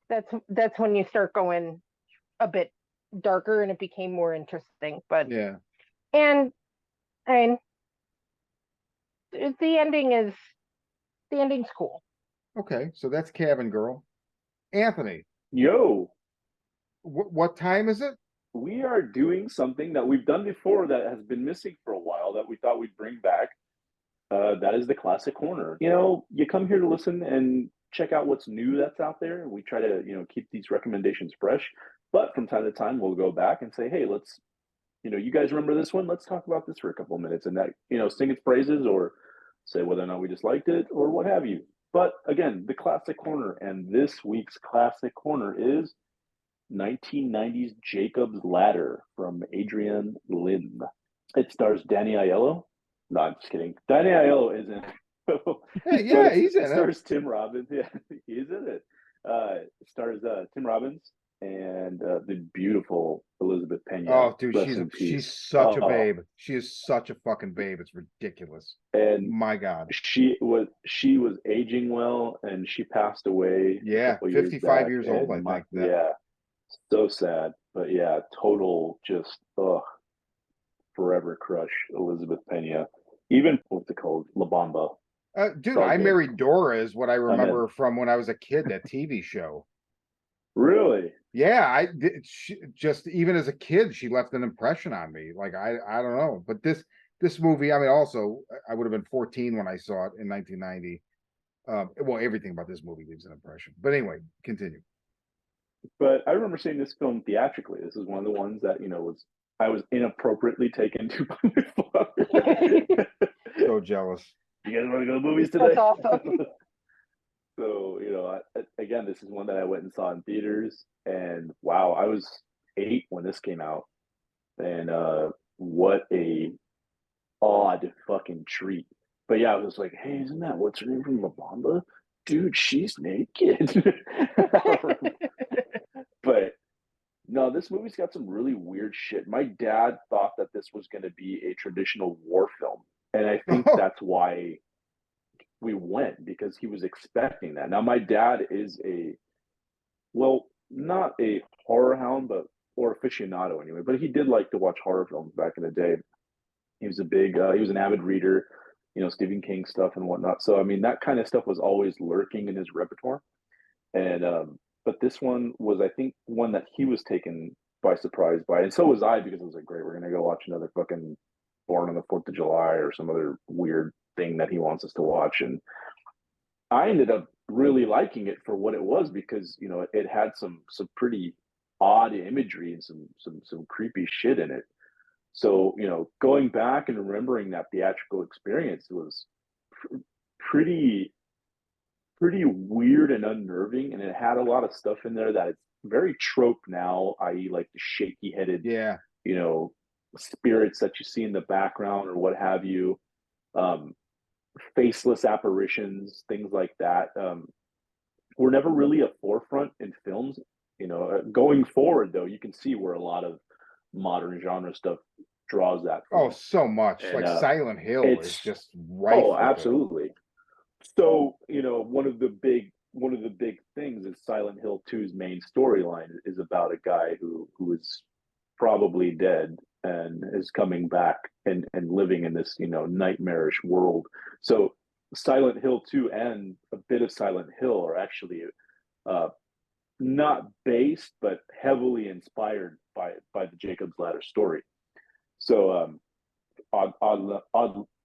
that's when you start going a bit darker, and it became more interesting. But yeah, and I mean, the ending's cool. Okay, so that's Cabin Girl. Anthony, Yo, what time is it? we are doing something that we've done before that has been missing for a while that we thought we'd bring back. That is the classic corner. You come here to listen and check out what's new that's out there. We try to, keep these recommendations fresh. But from time to time, we'll go back and say, hey, let's, you guys remember this one? Let's talk about this for a couple of minutes and that, sing its praises or say whether or not we just liked it or what have you. But again, the classic corner, and this week's classic corner is 1990s Jacob's Ladder from Adrian Lyne. It stars Danny Aiello. No, I'm just kidding. Danny Aiello is in. Yeah, he's in it. Stars Tim Robbins. Yeah, he's in it. Stars Tim Robbins and the beautiful Elizabeth Pena. Oh, dude, she's such a babe. She is such a fucking babe. It's ridiculous. And my God, she was aging well, and she passed away. Yeah, 55 years old, I think. Yeah, so sad, but yeah, total just forever crush Elizabeth Pena. Even what's it called, La Bamba. Dude, I Married Dora is what I remember from when I was a kid. That TV show. Really? Yeah, just even as a kid, she left an impression on me. Like I don't know, but this movie, I mean, also I would have been 14 when I saw it in 1990. Well, everything about this movie leaves an impression. But anyway, continue. But I remember seeing this film theatrically. This is one of the ones that I was inappropriately taken to by my father. So jealous. You guys want to go to the movies today? That's awesome. So, again, this is one that I went and saw in theaters, and wow, I was 8 when this came out, and what a odd fucking treat. But yeah, I was like, hey, isn't that what's her name from La Bamba? Dude, she's naked. But no, this movie's got some really weird shit. My dad thought that this was going to be a traditional war film, and I think that's why we went, because he was expecting that. Now, my dad is not a horror hound, but or aficionado anyway. But he did like to watch horror films back in the day. He was he was an avid reader, Stephen King stuff and whatnot. So I mean, that kind of stuff was always lurking in his repertoire. And but this one was, I think, one that he was taken by surprise by, and so was I, because it was like, great, we're gonna go watch another fucking Born on the 4th of July or some other weird thing that he wants us to watch. And I ended up really liking it for what it was, because it had some pretty odd imagery and some creepy shit in it. So going back and remembering that theatrical experience was pretty weird and unnerving, and it had a lot of stuff in there that is very trope now, i.e., like the shaky headed, spirits that you see in the background or what have you, faceless apparitions, things like that. Were never really a forefront in films. Going forward though, you can see where a lot of modern genre stuff draws that from. Oh, so much. And, like Silent Hill is just rife. Oh, absolutely. So, one of the big things is Silent Hill 2's main storyline is about a guy who is probably dead and is coming back and living in this, nightmarish world. So Silent Hill 2 and a bit of Silent Hill are actually not based, but heavily inspired by the Jacob's Ladder story. So odd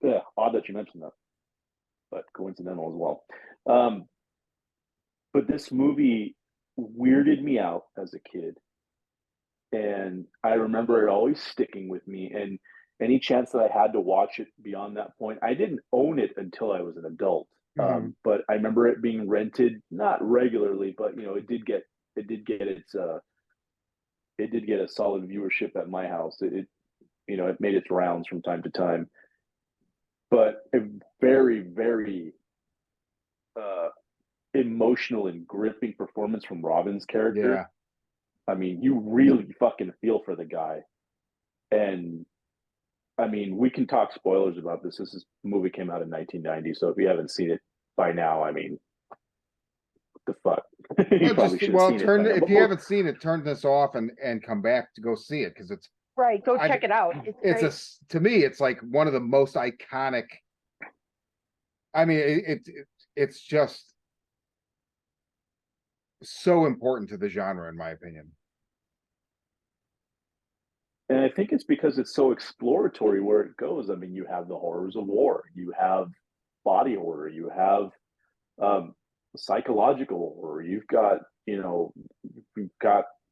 that you mentioned that, but coincidental as well. But this movie weirded me out as a kid, and I remember it always sticking with me. And any chance that I had to watch it beyond that point, I didn't own it until I was an adult. But I remember it being rented, not regularly, but it did get a solid viewership at my house. It made its rounds from time to time. But a very, very emotional and gripping performance from Robin's character. Yeah. I mean, you really fucking feel for the guy. And I mean, we can talk spoilers about this. This movie came out in 1990, so if you haven't seen it by now, I mean, what the fuck? You probably should have seen it. If you haven't seen it, turn this off and come back to go see it, because it's right. Go check it out. To me, it's like one of the most iconic. I mean, it's just so important to the genre, in my opinion. And I think it's because it's so exploratory where it goes. I mean, you have the horrors of war, you have body horror, you have psychological horror, you've got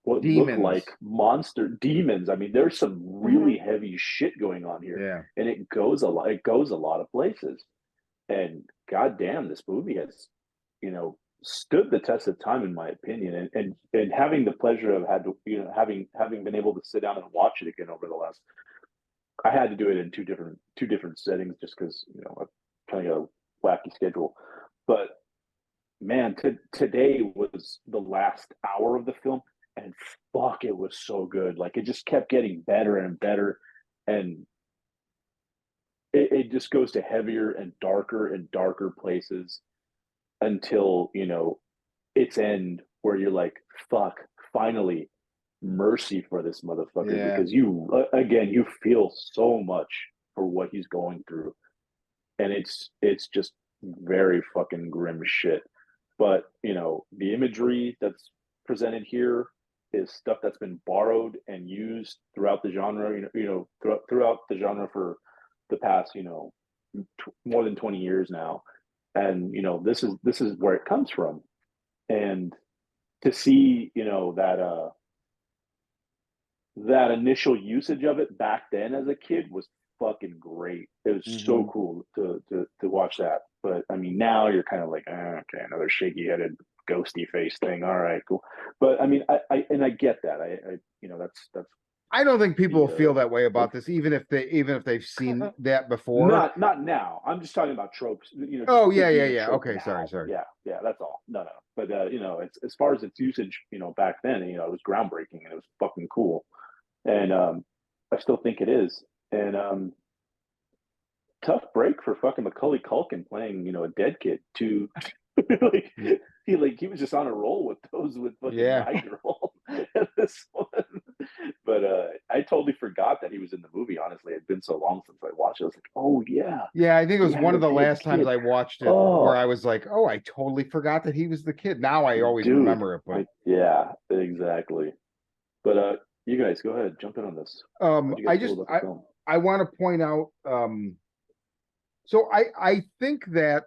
what demons. Look like monster demons. I mean, there's some really heavy shit going on here. Yeah. And it goes a lot of places. And goddamn, this movie has, stood the test of time, in my opinion. And having the pleasure of having been able to sit down and watch it again over the last, I had to do it in two different settings just because I've kind of got a wacky schedule. But man, today was the last hour of the film, and fuck, it was so good. Like, it just kept getting better and better, and it just goes to heavier and darker places until its end, where you're like, fuck, finally, mercy for this motherfucker. Yeah. Because you feel so much for what he's going through, and it's just very fucking grim shit. But the imagery that's presented here is stuff that's been borrowed and used throughout the genre, throughout the genre for the past more than 20 years now. And this is where it comes from. And to see that initial usage of it back then as a kid was fucking great. It was so cool to watch that. But I mean, now you're kind of like, okay, another shaky headed ghosty face thing. All right, cool. But I mean, I get that. That's I don't think people feel that way about this, even if they've seen that before. Not now. I'm just talking about tropes. Oh yeah. Okay, sorry. Yeah. That's all. No. But it's, as far as its usage, back then, it was groundbreaking and it was fucking cool. And I still think it is. And tough break for fucking Macaulay Culkin playing, a dead kid too. like he was just on a roll with fucking Yeah. My Girl and this one. But I totally forgot that he was in the movie. Honestly, it had been so long since I watched it. I was like, oh yeah, Yeah, I think it he was had one a of the dead last times kid. I watched it where Oh, I was like, oh, I totally forgot that he was the kid. Now I always dude, remember it, but yeah, exactly. But you guys go ahead, jump in on this. How'd you I guys feel just about the film? I want to point out so I think that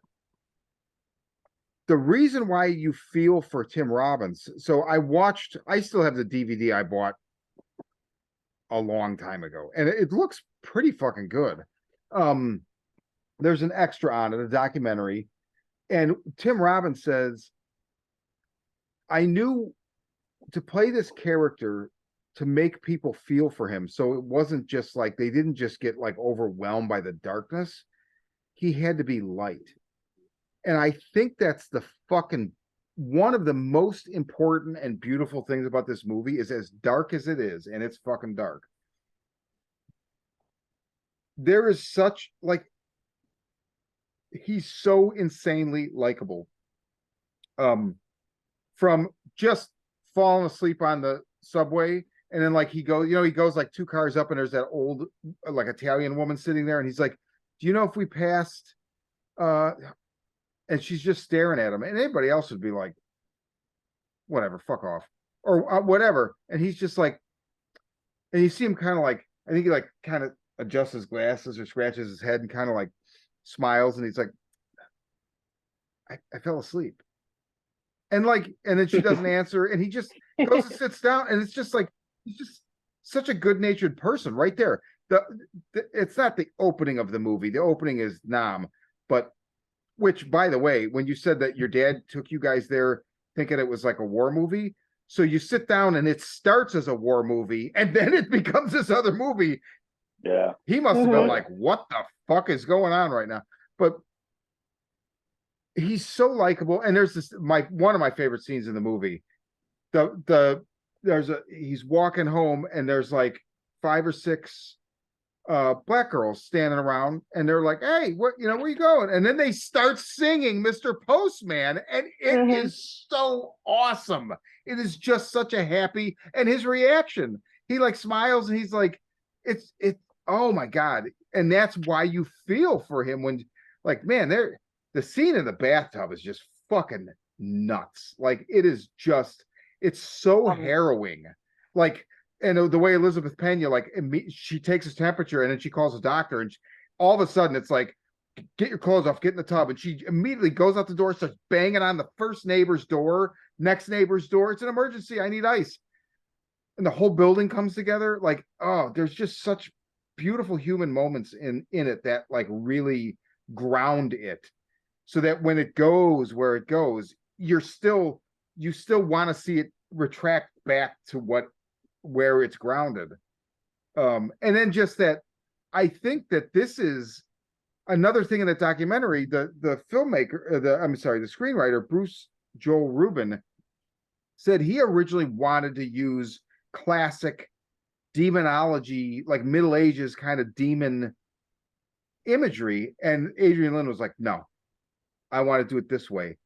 the reason why you feel for Tim Robbins, so I still have the DVD I bought a long time ago, and it looks pretty fucking good. There's an extra on it, a documentary, and Tim Robbins says, I knew to play this character to make people feel for him, so it wasn't just like they didn't just get like overwhelmed by the darkness. He had to be light. And I think that's the fucking one of the most important and beautiful things about this movie is as dark as it is, and it's fucking dark. There is such like he's so insanely likable. From just falling asleep on the subway, and then like he goes like two cars up, and there's that old like Italian woman sitting there, and he's like, do you know if we passed and she's just staring at him, and anybody else would be like, whatever, fuck off, or whatever. And he's just like, and you see him kind of like, I think he like kind of adjusts his glasses or scratches his head and kind of like smiles, and he's like, I fell asleep. And like, and then she doesn't answer, and he just goes and sits down, and it's just like he's just such a good-natured person right there. It's not the opening of the movie. The opening is Nam, but which, by the way, when you said that your dad took you guys there thinking it was like a war movie, so you sit down and it starts as a war movie, and then it becomes this other movie. Yeah, He must have been like, what the fuck is going on right now? But he's so likable, and there's this one of my favorite scenes in the movie. He's walking home, and there's like 5 or 6 black girls standing around, and they're like, hey, where you going? And then they start singing Mr. Postman, and it is so awesome. It is just such a happy, and his reaction, he like smiles, and he's like, it's oh my god. And that's why you feel for him when, like, man, the scene in the bathtub is just fucking nuts. Like, it's so harrowing. Like, and the way Elizabeth Pena, like, she takes his temperature, and then she calls a doctor, and all of a sudden it's like, get your clothes off, get in the tub. And she immediately goes out the door, starts banging on the first neighbor's door, next neighbor's door. It's an emergency. I need ice. And the whole building comes together. Like, oh, there's just such beautiful human moments in it that like really ground it, so that when it goes where it goes, you still want to see it retract back to where it's grounded. And then just that, I think that this is another thing in that documentary. The filmmaker, the screenwriter, Bruce Joel Rubin, said he originally wanted to use classic demonology, like Middle Ages kind of demon imagery, and Adrian Lyne was like, no, I want to do it this way.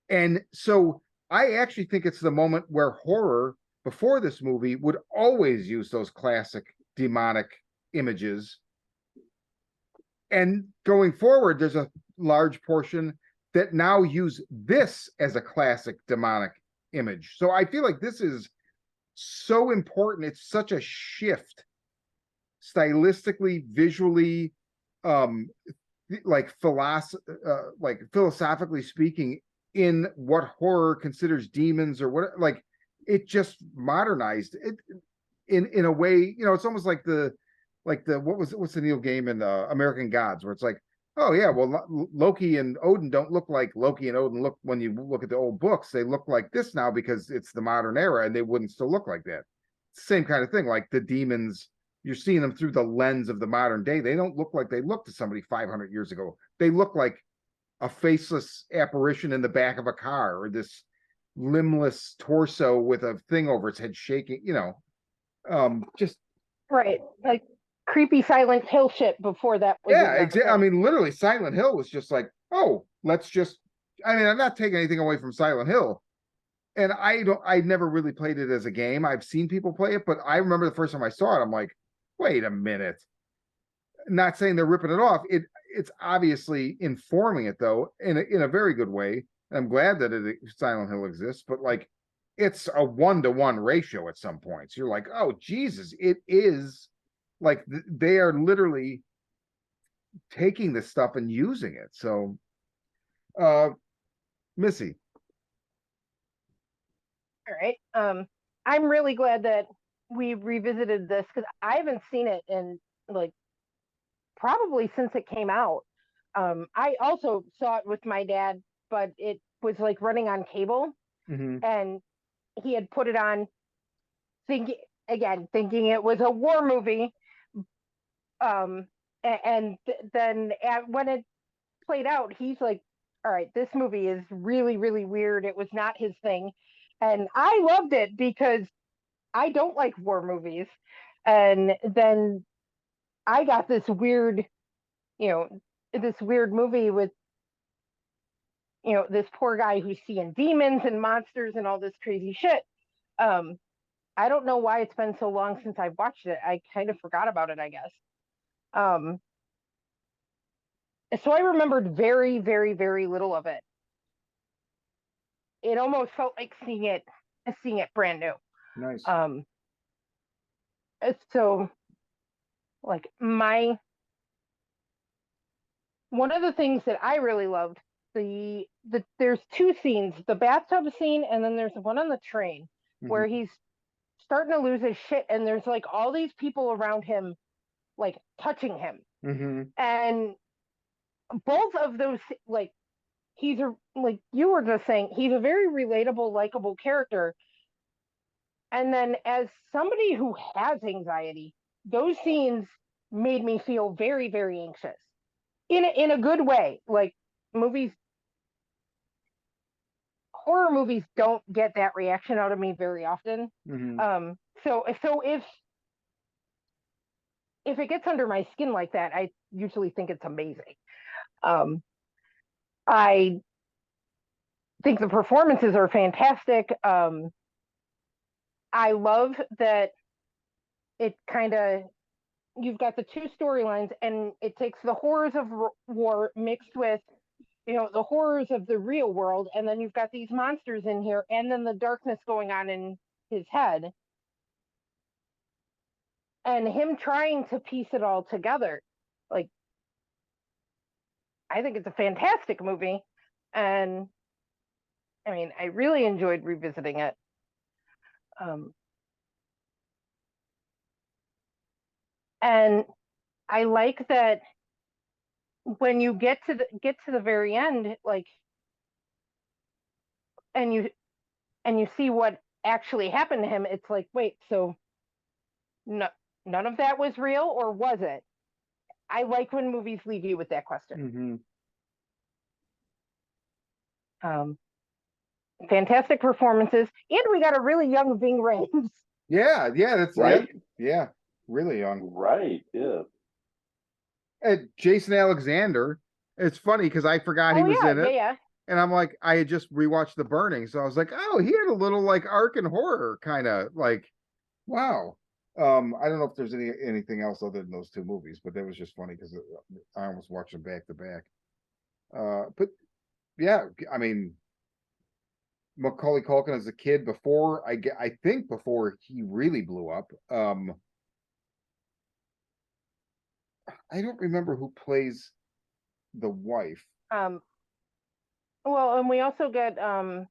And so I actually think it's the moment where horror before this movie would always use those classic demonic images. And going forward, there's a large portion that now use this as a classic demonic image. So I feel like this is so important. It's such a shift stylistically, visually, like philosophically speaking, in what horror considers demons or what, like, it just modernized it in a way. It's almost like what's the Neil Gaiman American Gods, where it's like, oh yeah, well, Loki and Odin don't look like Loki and Odin look when you look at the old books. They look like this now because it's the modern era, and they wouldn't still look like that. Same kind of thing. Like the demons, you're seeing them through the lens of the modern day. They don't look like they looked to somebody 500 years ago. They look like a faceless apparition in the back of a car, or this limbless torso with a thing over its head shaking. Just right. Like creepy Silent Hill shit before that was Yeah, even a exactly. I thing. mean, literally, Silent Hill was just like, oh, let's just. I mean, I'm not taking anything away from Silent Hill, and I never really played it as a game. I've seen people play it, but I remember the first time I saw it, I'm like, wait a minute. Not saying they're ripping it off. It's obviously informing it though in a very good way. And I'm glad that Silent Hill exists, but like it's a 1-to-1 ratio at some points. You're like, oh Jesus, it is like they are literally taking this stuff and using it. So Missy. All right. I'm really glad that we revisited this because I haven't seen it in like probably since it came out. I also saw it with my dad, but it was like running on cable, Mm-hmm. and he had put it on, thinking thinking it was a war movie. And then when it played out, he's like, "All right, this movie is really, really weird. It was not his thing," and I loved it because I don't like war movies. And then I got this weird, you know, this weird movie with, this poor guy who's seeing demons and monsters and all this crazy shit. Um, I don't know why it's been so long since I've watched it. I kind of forgot about it, I guess. Um, so I remembered very, very, very little of it. It almost felt like seeing it brand new. Nice. So like one of the things that I really loved, there's two scenes, the bathtub scene and then there's one on the train where he's starting to lose his shit and there's like all these people around him like touching him. Mm-hmm. And both of those, like, like you were just saying, he's a very relatable, likable character. And then as somebody who has anxiety, those scenes made me feel very, very anxious in a good way. Like horror movies don't get that reaction out of me very often. Mm-hmm. So if it gets under my skin like that, I usually think it's amazing. I think the performances are fantastic. I love that it kind of, you've got the two storylines and it takes the horrors of war mixed with, the horrors of the real world. And then you've got these monsters in here and then the darkness going on in his head. And him trying to piece it all together. Like, I think it's a fantastic movie. And I mean, I really enjoyed revisiting it. And I like that when you get to the very end, like, and you see what actually happened to him, it's like, wait, so no, none of that was real, or was it? I like when movies leave you with that question. Mm-hmm. Fantastic performances, and we got a really young Ving Rhames. Yeah, that's right. Yeah, really young. Right. Yeah. Jason Alexander. It's funny because I forgot he was in it. Yeah. And I'm like, I had just rewatched The Burning, so I was like, oh, he had a little like arc in horror, kind of like, wow. I don't know if there's anything else other than those two movies, but that was just funny because I almost watched them back to back. But yeah, I mean, Macaulay Culkin as a kid before I think before he really blew up. I don't remember who plays the wife. Well, and we also get I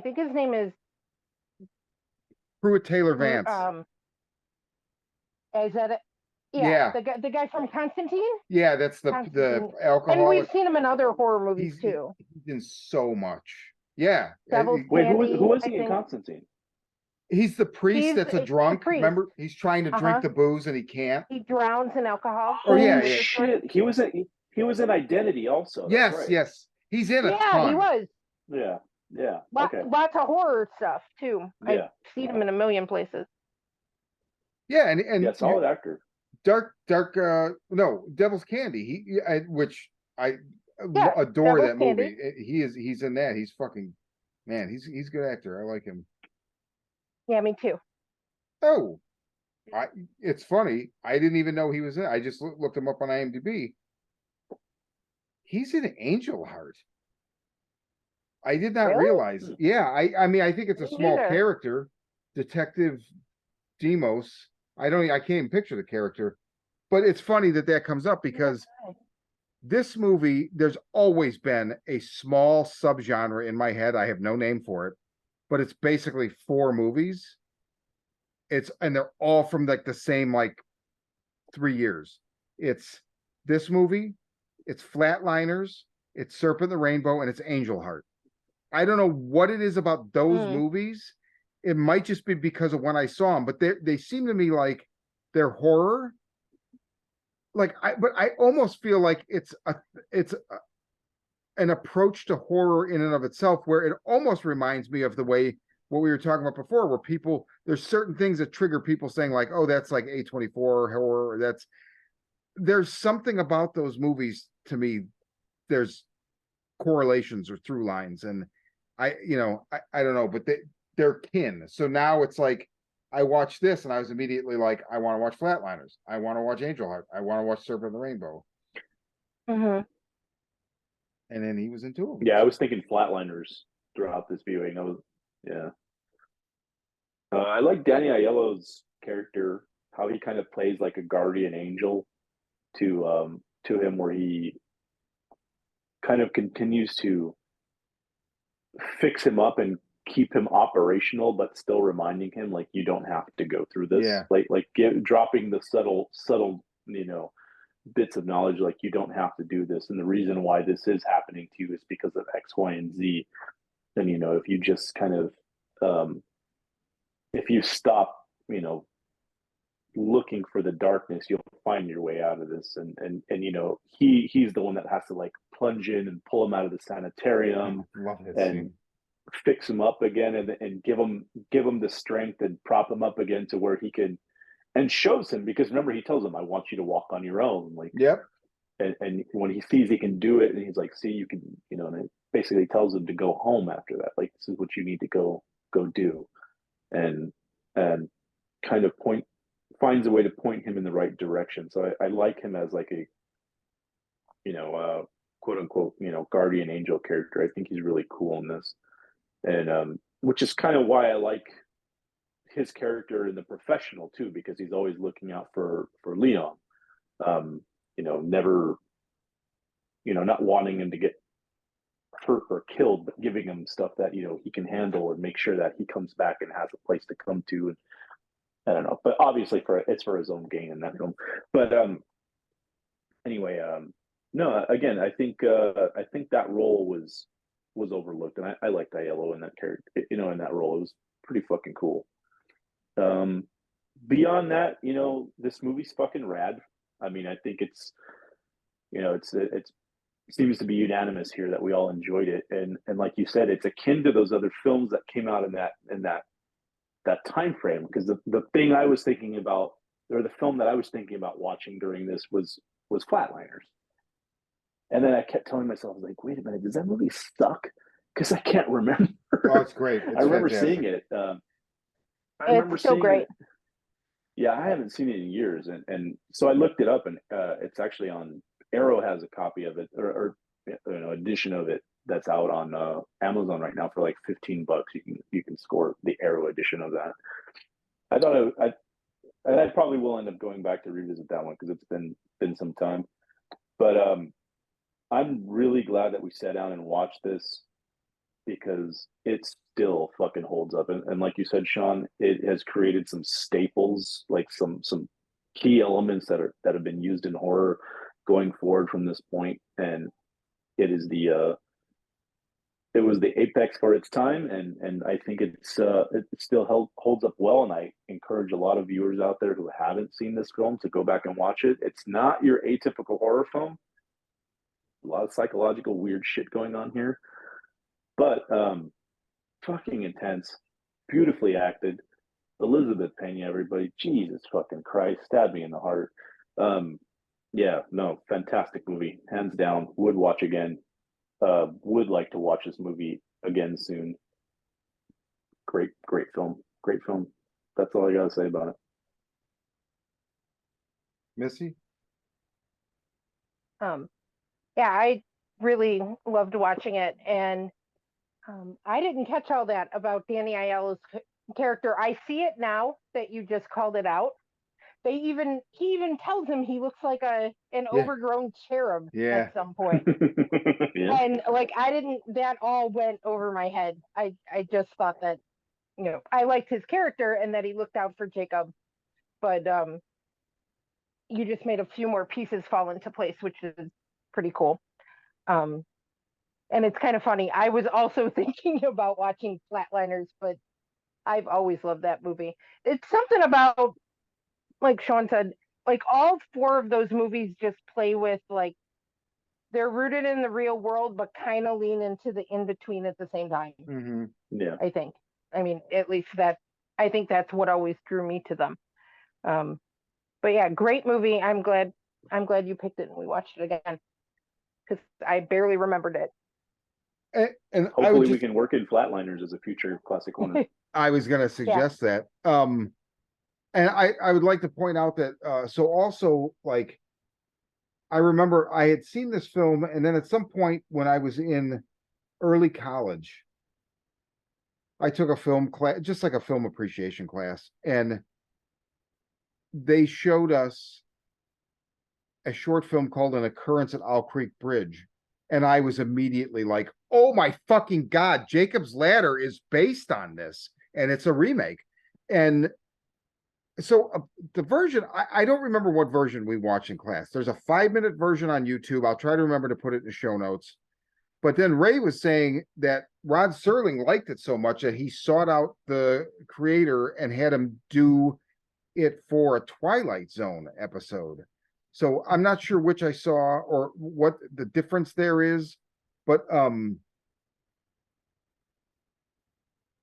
think his name is Pruitt Taylor Vance. Is that it? Yeah, the guy from Constantine. Yeah, that's the alcoholic. And we've seen him in other horror movies too. He's in so much. Yeah. Wait, who was he in Constantine? He's the priest that's a drunk. Remember, he's trying to drink the booze and he can't. He drowns in alcohol. Oh yeah. Shit! He was in Identity also. Yes, right. yes. He's in a ton. Yeah, he was. Yeah. Okay. Lots of horror stuff too. Yeah. I've seen him in a million places. Yeah, and solid actor. no, Devil's Candy. Which I Yeah, adore Devil's that Candy. movie. He's in that. He's fucking, man, he's a good actor. I like him. Yeah, me too. Oh, I it's funny. I didn't even know he was in it. I just looked him up on IMDb. He's in Angel Heart. I did not Really? realize. Yeah, I mean, I think it's a Me small neither. character, Detective Demos. I can't even picture the character, but it's funny that comes up because this movie, there's always been a small subgenre in my head. I have no name for it, but it's basically 4 movies. And they're all from like the same like 3 years. It's this movie, it's Flatliners, it's Serpent the Rainbow, and it's Angel Heart. I don't know what it is about those movies. It might just be because of when I saw them, but they seem to me like they're horror. But I almost feel like it's an approach to horror in and of itself, where it almost reminds me of the way what we were talking about before, where there's certain things that trigger people saying like, oh, that's like A24 horror, or there's something about those movies to me. There's correlations or through lines, and I don't know, but they're kin. So now it's like I watched this and I was immediately like, I want to watch Flatliners, I want to watch Angel Heart, I want to watch Serpent the Rainbow. Mm-hmm. And then he was in 2 of them. Yeah, I was thinking Flatliners throughout this viewing. Yeah. I like Danny Aiello's character, how he kind of plays like a guardian angel to him, where he kind of continues to fix him up and keep him operational, but still reminding him like you don't have to go through this. Yeah. Dropping the subtle bits of knowledge, like you don't have to do this, and the reason why this is happening to you is because of X, Y, and Z. And if you just kind of if you stop, looking for the darkness, you'll find your way out of this. And he's the one that has to like plunge in and pull him out of the sanitarium. Love that and scene. Fix him up again, and give him the strength and prop him up again to where he can, and shows him, because remember, he tells him, I want you to walk on your own, like, Yep. And when he sees he can do it, and he's like, see, you can, and it basically tells him to go home after that, like, this is what you need to go do. And kind of finds a way to point him in the right direction. So I like him as like a quote unquote guardian angel character. I think he's really cool in this. And which is kind of why I like his character in The Professional too, because he's always looking out for Leon. Never, not wanting him to get hurt or killed, but giving him stuff that he can handle, and make sure that he comes back and has a place to come to. And I don't know, but obviously it's for his own gain in that film. But anyway, no, again, I think that role was overlooked, and I liked Aiello in that character, in that role. It was pretty fucking cool. Beyond that, this movie's fucking rad. I mean, I think it's seems to be unanimous here that we all enjoyed it, and like you said, it's akin to those other films that came out in that time frame. Because the thing I was thinking about, or the film that I was thinking about watching during this was Flatliners. And then I kept telling myself, I was like, wait a minute, does that movie suck? Because I can't remember. Oh, it's great. I remember seeing it. It's so great. Yeah, I haven't seen it in years, and so I looked it up, and it's actually on. Arrow has a copy of it, or edition of it that's out on Amazon right now for like $15. You can score the Arrow edition of that. I thought I probably will end up going back to revisit that one, because it's been some time. But I'm really glad that we sat down and watched this, because it still fucking holds up. And like you said, Sean, it has created some staples, like some key elements that have been used in horror going forward from this point. And it is it was the apex for its time, and I think it still holds up well. And I encourage a lot of viewers out there who haven't seen this film to go back and watch it. It's not your atypical horror film. A lot of psychological weird shit going on here, but fucking intense, beautifully acted. Elizabeth Pena, everybody, Jesus fucking Christ, stabbed me in the heart. Yeah, no, fantastic movie, hands down. Would watch again. Would like to watch this movie again soon. Great, great film. Great film. That's all I gotta say about it. Missy? Yeah, I really loved watching it, and I didn't catch all that about Danny Aiello's character. I see it now that you just called it out. He even tells him he looks like an Yeah. overgrown cherub Yeah. at some point. Yeah. And like that all went over my head. I just thought that, I liked his character and that he looked out for Jacob, but you just made a few more pieces fall into place, which is pretty cool. And it's kind of funny. I was also thinking about watching Flatliners, but I've always loved that movie. It's something about, like Sean said, like all four of those movies just play with, like, they're rooted in the real world, but kind of lean into the in-between at the same time. Mm-hmm. Yeah. I think. I mean, at least I think that's what always drew me to them. But yeah, great movie. I'm glad you picked it and we watched it again, because I barely remembered it. And hopefully we can work in Flatliners as a future classic corner. I was going to suggest that. And I would like to point out that, so also, like, I remember I had seen this film, and then at some point when I was in early college, I took a film class, just like a film appreciation class, and they showed us a short film called An Occurrence at Owl Creek Bridge. And I was immediately like, oh my fucking God, Jacob's Ladder is based on this, and it's a remake. And so the version, I don't remember what version we watched in class. There's a 5-minute version on YouTube. I'll try to remember to put it in the show notes. But then Ray was saying that Rod Serling liked it so much that he sought out the creator and had him do it for a Twilight Zone episode. So I'm not sure which I saw or what the difference there is, but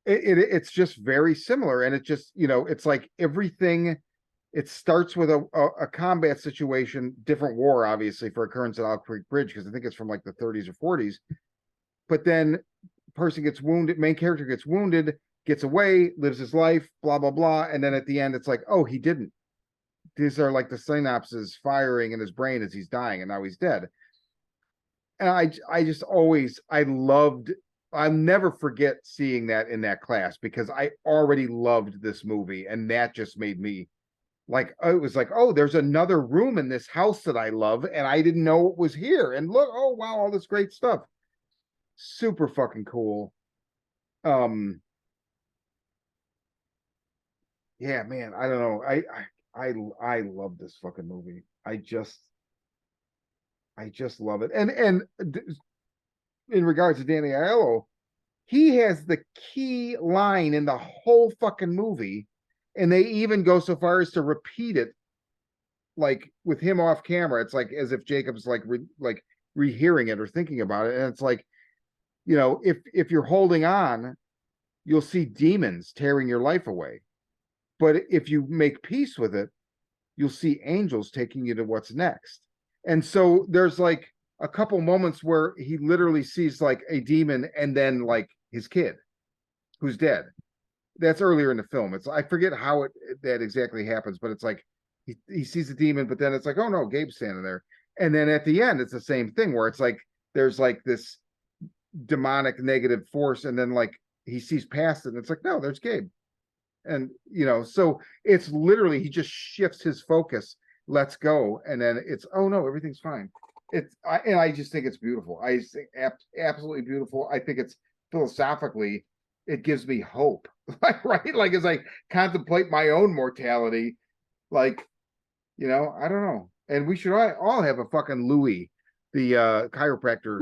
it's just very similar, and it just, it's like everything. It starts with a combat situation, different war, obviously, for Occurrence at Owl Creek Bridge, because I think it's from like the 30s or 40s. But then person gets wounded, main character gets wounded, gets away, lives his life, blah, blah, blah. And then at the end, it's like, oh, he didn't. These are like the synapses firing in his brain as he's dying, and now he's dead. And I just always, I'll never forget seeing that in that class, because I already loved this movie, and that just made me like, it was like, oh, there's another room in this house that I love, and I didn't know it was here. And look, oh wow, all this great stuff. Super fucking cool. Yeah, man, I don't know. I love this fucking movie. I just love it. And in regards to Danny Aiello, he has the key line in the whole fucking movie, and they even go so far as to repeat it, like with him off camera. It's like as if Jacob's like rehearing it or thinking about it, and it's like, if you're holding on, you'll see demons tearing your life away, but if you make peace with it, you'll see angels taking you to what's next. And so there's like a couple moments where he literally sees like a demon and then like his kid who's dead. That's earlier in the film. I forget how that exactly happens, but it's like he sees a demon, but then it's like, oh no, Gabe's standing there. And then at the end, it's the same thing where it's like there's like this demonic negative force, and then like he sees past it, and it's like, no, there's Gabe. And so it's literally he just shifts his focus, lets go, and then it's, oh no, everything's fine. I just think it's beautiful. I think absolutely beautiful. I think it's philosophically, it gives me hope. Right? Like as I contemplate my own mortality, like, I don't know. And we should all have a fucking Louis, the chiropractor,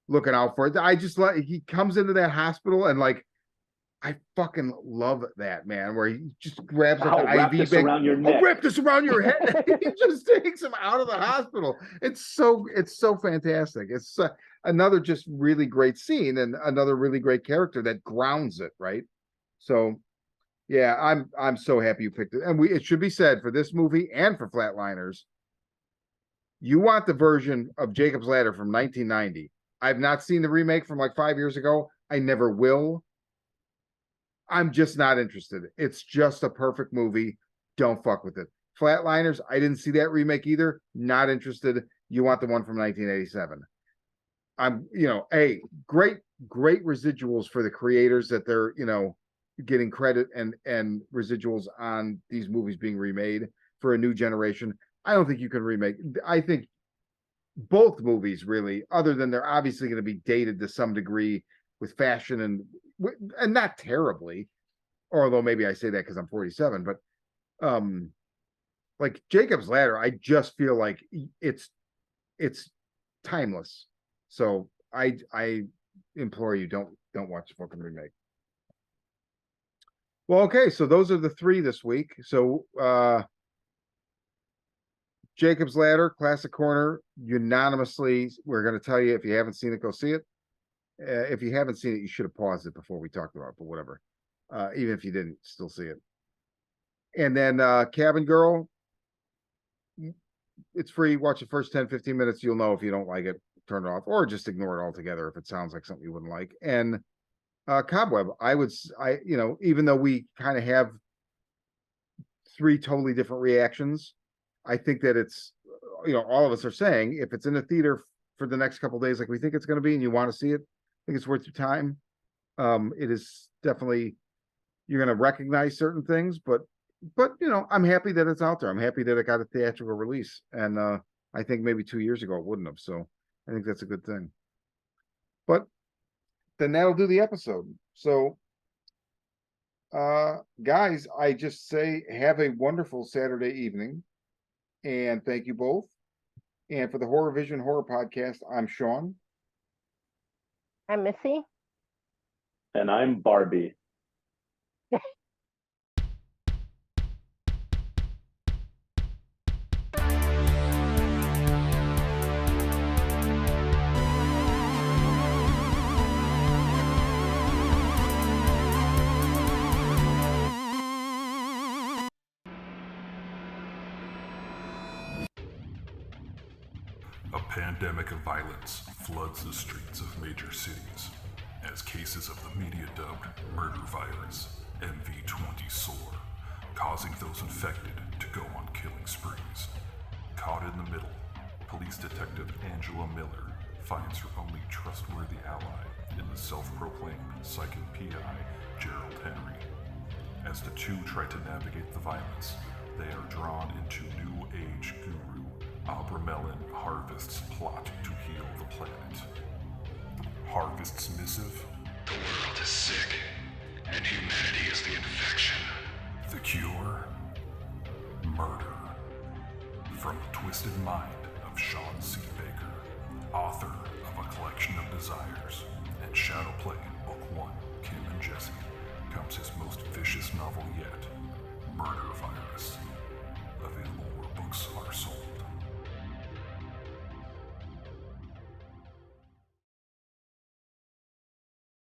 looking out for it. I just he comes into that hospital, and like, I fucking love that, man, where he just grabs like wrap IV this bag. around your neck. Wrap this around your head. He just takes him out of the hospital. It's so fantastic. It's another just really great scene, and another really great character that grounds it, right? So yeah, I'm so happy you picked it. And it should be said, for this movie and for Flatliners, You want the version of Jacob's Ladder from 1990. I've not seen the remake from like 5 years ago. I never will. I'm just not interested. It's just a perfect movie. Don't fuck with it. Flatliners, I didn't see that remake either. Not interested. You want the one from 1987. Great residuals for the creators that they're, getting credit and residuals on these movies being remade for a new generation. I don't think you can remake. I think both movies really, other than they're obviously going to be dated to some degree with fashion and not terribly, although maybe I say that because I'm 47, but like Jacob's Ladder, I just feel like it's timeless. So I implore you, don't watch the fucking remake. Well, okay, so those are the three this week. So Jacob's Ladder, Classic Corner, unanimously, we're going to tell you, if you haven't seen it, go see it. If you haven't seen it, you should have paused it before we talked about it, but whatever. Even if you didn't, still see it. And then Cabin Girl, it's free. Watch the first 10-15 minutes. You'll know if you don't like it, turn it off, or just ignore it altogether if it sounds like something you wouldn't like. And Cobweb, even though we kind of have three totally different reactions, I think that it's, all of us are saying, if it's in the theater for the next couple of days like we think it's going to be and you want to see it, I think it's worth your time. It is definitely, you're going to recognize certain things, but I'm happy that it's out there. I'm happy that it got a theatrical release, and I think maybe 2 years ago it wouldn't have, so I think that's a good thing. But then that'll do the episode. So guys, I just say have a wonderful Saturday evening, and thank you both. And for the Horror Vision Horror Podcast, I'm Sean. I'm Missy. And I'm Barbie. A pandemic of violence floods the streets of major cities as cases of the media-dubbed murder virus, MV20 soar, causing those infected to go on killing sprees. Caught in the middle, police detective Angela Miller finds her only trustworthy ally in the self-proclaimed psychic PI, Gerald Henry. As the two try to navigate the violence, they are drawn into New Age guru Abramelin Harvest's plot to heal the planet. Harvest's missive? The world is sick, and humanity is the infection. The cure? Murder. From the twisted mind of Sean C. Baker, author of A Collection of Desires and Shadowplay Book 1, Kim and Jesse, comes his most vicious novel yet,